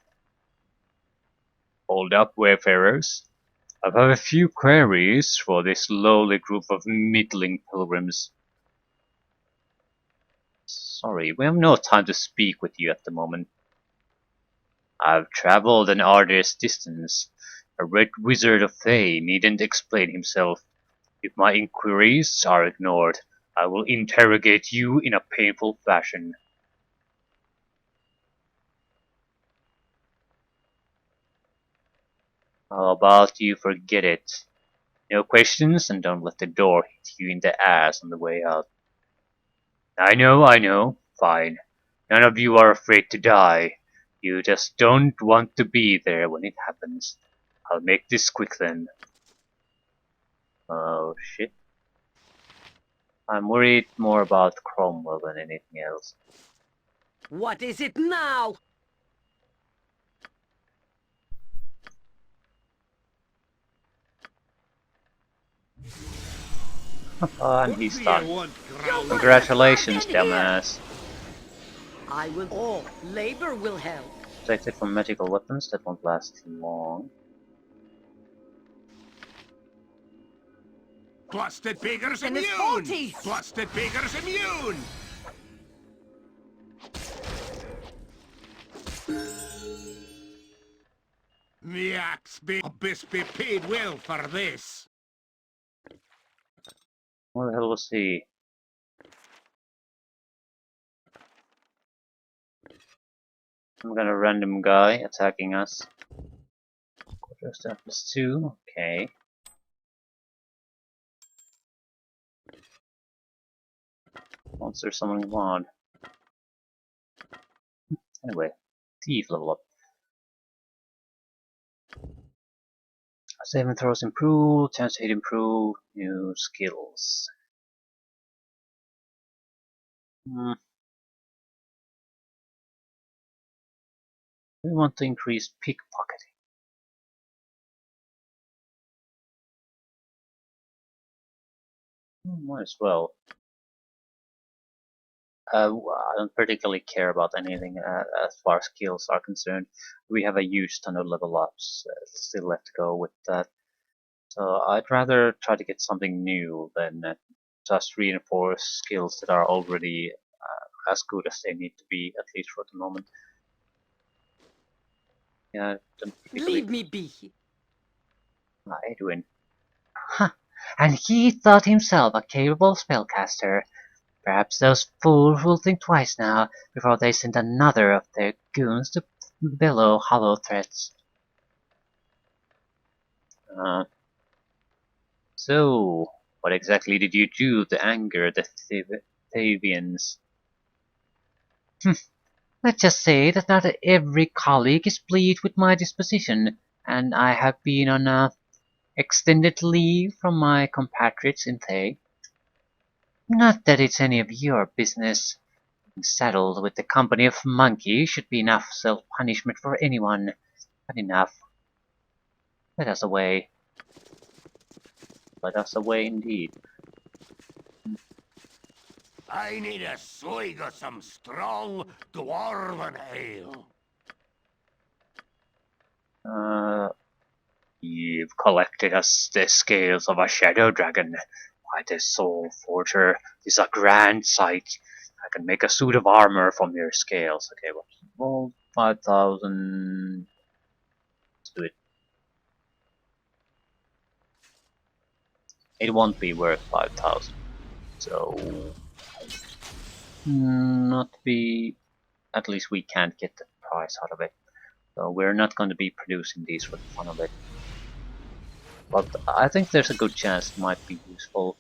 Hold up, wayfarers. I have a few queries for this lowly group of middling pilgrims. Sorry, we have no time to speak with you at the moment. I've traveled an arduous distance. A red wizard of Thay needn't explain himself. If my inquiries are ignored, I will interrogate you in a painful fashion. How about you forget it? No questions, and don't let the door hit you in the ass on the way out. I know. Fine. None of you are afraid to die. You just don't want to be there when it happens. I'll make this quick then. Oh shit. I'm worried more about Cromwell than anything else. What is it now? And he's done. You'll Congratulations, not in here. dumbass. I will. Oh, labor will help. Protected from magical weapons that won't last long. Blasted beggar's And his immune! faulty. Blasted beggar's immune! The axe be paid well for this. What the hell was he? Some kind of random guy attacking us. Quarter staff +2, okay. Monster summoning wand. Anyway, thief level up. Saving throws improve, chance to hit improve, new skills. We want to increase pickpocketing. Might as well. I don't particularly care about anything as far as skills are concerned. We have a huge ton of level ups still left to go with that. So I'd rather try to get something new than just reinforce skills that are already as good as they need to be, at least for the moment. Yeah, don't particularly. Leave me be. Edwin. Huh. And he thought himself a capable spellcaster. Perhaps those fools will think twice now before they send another of their goons to bellow hollow threats. So, what exactly did you do to anger the Thavians? Let's just say that not every colleague is pleased with my disposition, and I have been on a extended leave from my compatriots in Thay. Not that it's any of your business. Being saddled with the company of monkeys should be enough self-punishment for anyone. But enough. Let us away. Let us away indeed. I need a swig of some strong dwarven ale. You've collected us the scales of a shadow dragon. Why, the soul forger is a grand sight. I can make a suit of armor from your scales. Okay, well, 5,000. Let's do it. It won't be worth 5,000. So, not be. At least we can't get the price out of it. So we're not going to be producing these for the fun of it. But I think there's a good chance it might be useful.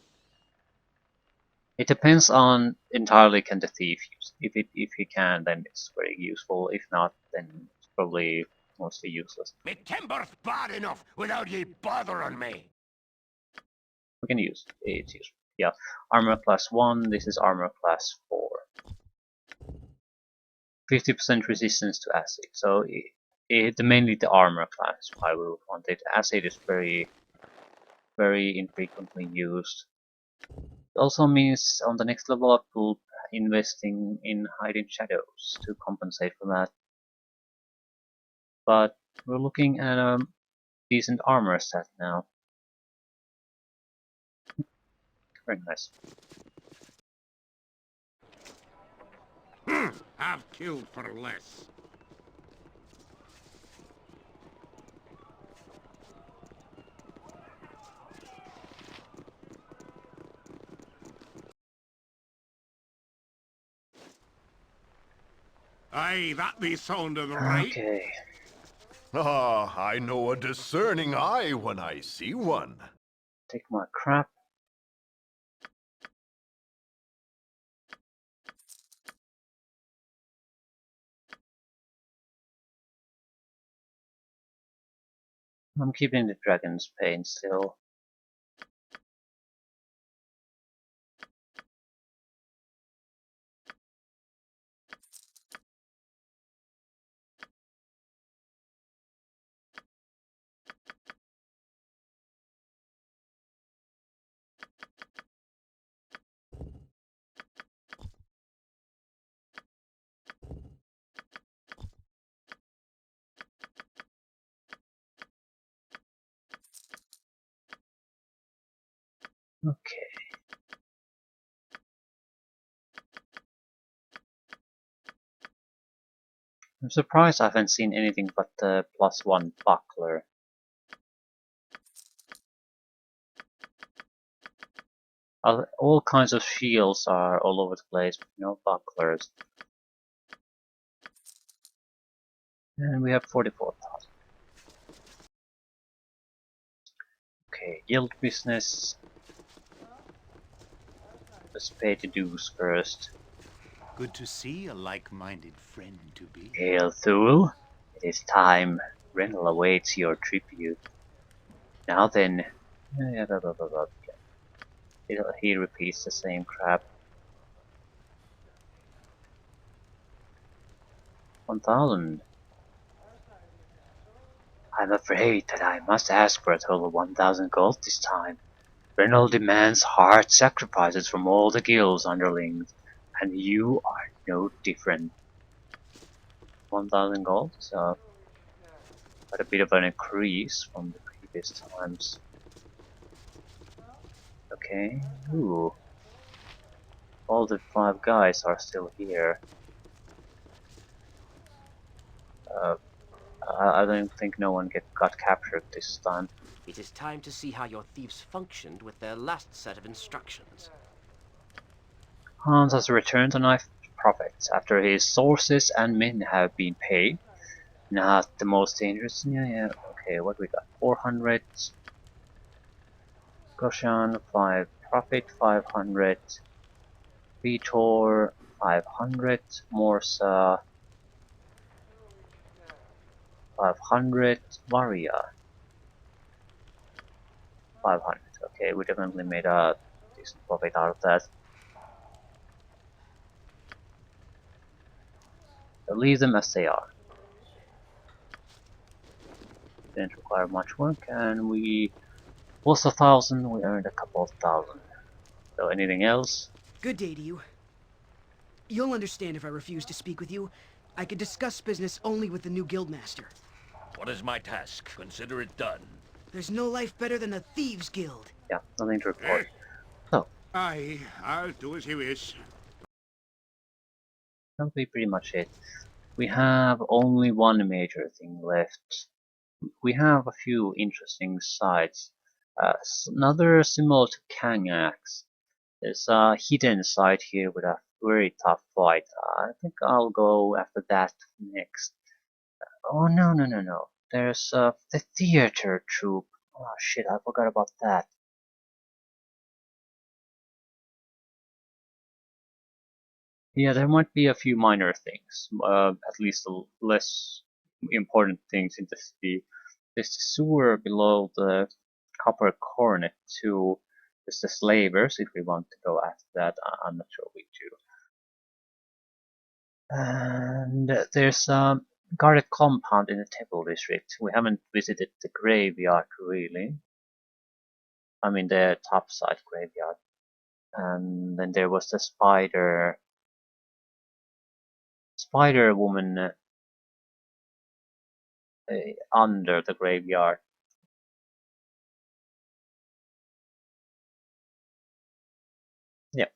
It depends on entirely can the thief use it. If he can, then it's very useful. If not, then it's probably mostly useless. Me timber's bad enough without ye bothering me. We can use it. It's useful. Yeah, armor class 1. This is armor class 4. 50% resistance to acid. So mainly the armor class. Why we would want it. Acid is very infrequently used. It also means on the next level up we'll investing in hiding shadows to compensate for that. But we're looking at a decent armor set now. Very nice. I've killed for less. Aye, that be sounding right. Okay. Ah, I know a discerning eye when I see one. Take my crap. I'm keeping the dragon's pain still. Okay. I'm surprised I haven't seen anything but the +1 buckler. All kinds of shields are all over the place, but no bucklers. And we have 44,000. Okay, guild business. Let's pay the dues first. Good to see a like-minded friend to be. Hail Thule, it is time. Renal awaits your tribute. Now then. He repeats the same crap. 1,000. I'm afraid that I must ask for a total of 1,000 gold this time. Renal demands hard sacrifices from all the guild's underlings, and you are no different. 1,000 gold, so quite a bit of an increase from the previous times. Okay, ooh. All the 5 guys are still here. I don't think no one got captured this time. It is time to see how your thieves functioned with their last set of instructions. Hans has returned to Knife Profits after his sources and men have been paid. Not the most dangerous. Yeah. Okay, what we got? 400. Goshan, 5 profit, 500. Vitor, 500. Morsa, 500. Varia, 500. Okay, we definitely made a decent profit out of that. So leave them as they are. Didn't require much work, and we lost 1,000. We earned a couple of thousand. So anything else? Good day to you. You'll understand if I refuse to speak with you. I could discuss business only with the new guildmaster. What is my task? Consider it done. There's no life better than a thieves' guild. Yeah, nothing to report. So Aye, I'll do as you wish. that'll be pretty much it. We have only one major thing left. We have a few interesting sites. Another similar to Kangax. There's a hidden site here with a very tough fight. I think I'll go after that next. Oh no. There's the theater troupe. Oh shit, I forgot about that. Yeah, there might be a few minor things, at least less important things in the city. There's the sewer below the copper coronet too. There's the slavers if we want to go after that. I'm not sure we do. And there's a guarded compound in the temple district. We haven't visited the graveyard really. I mean the topside graveyard. And then there was the spider woman under the graveyard. Yeah,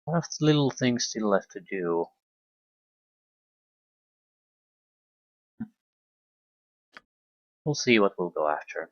a lot of little things still left to do. We'll see what we'll go after.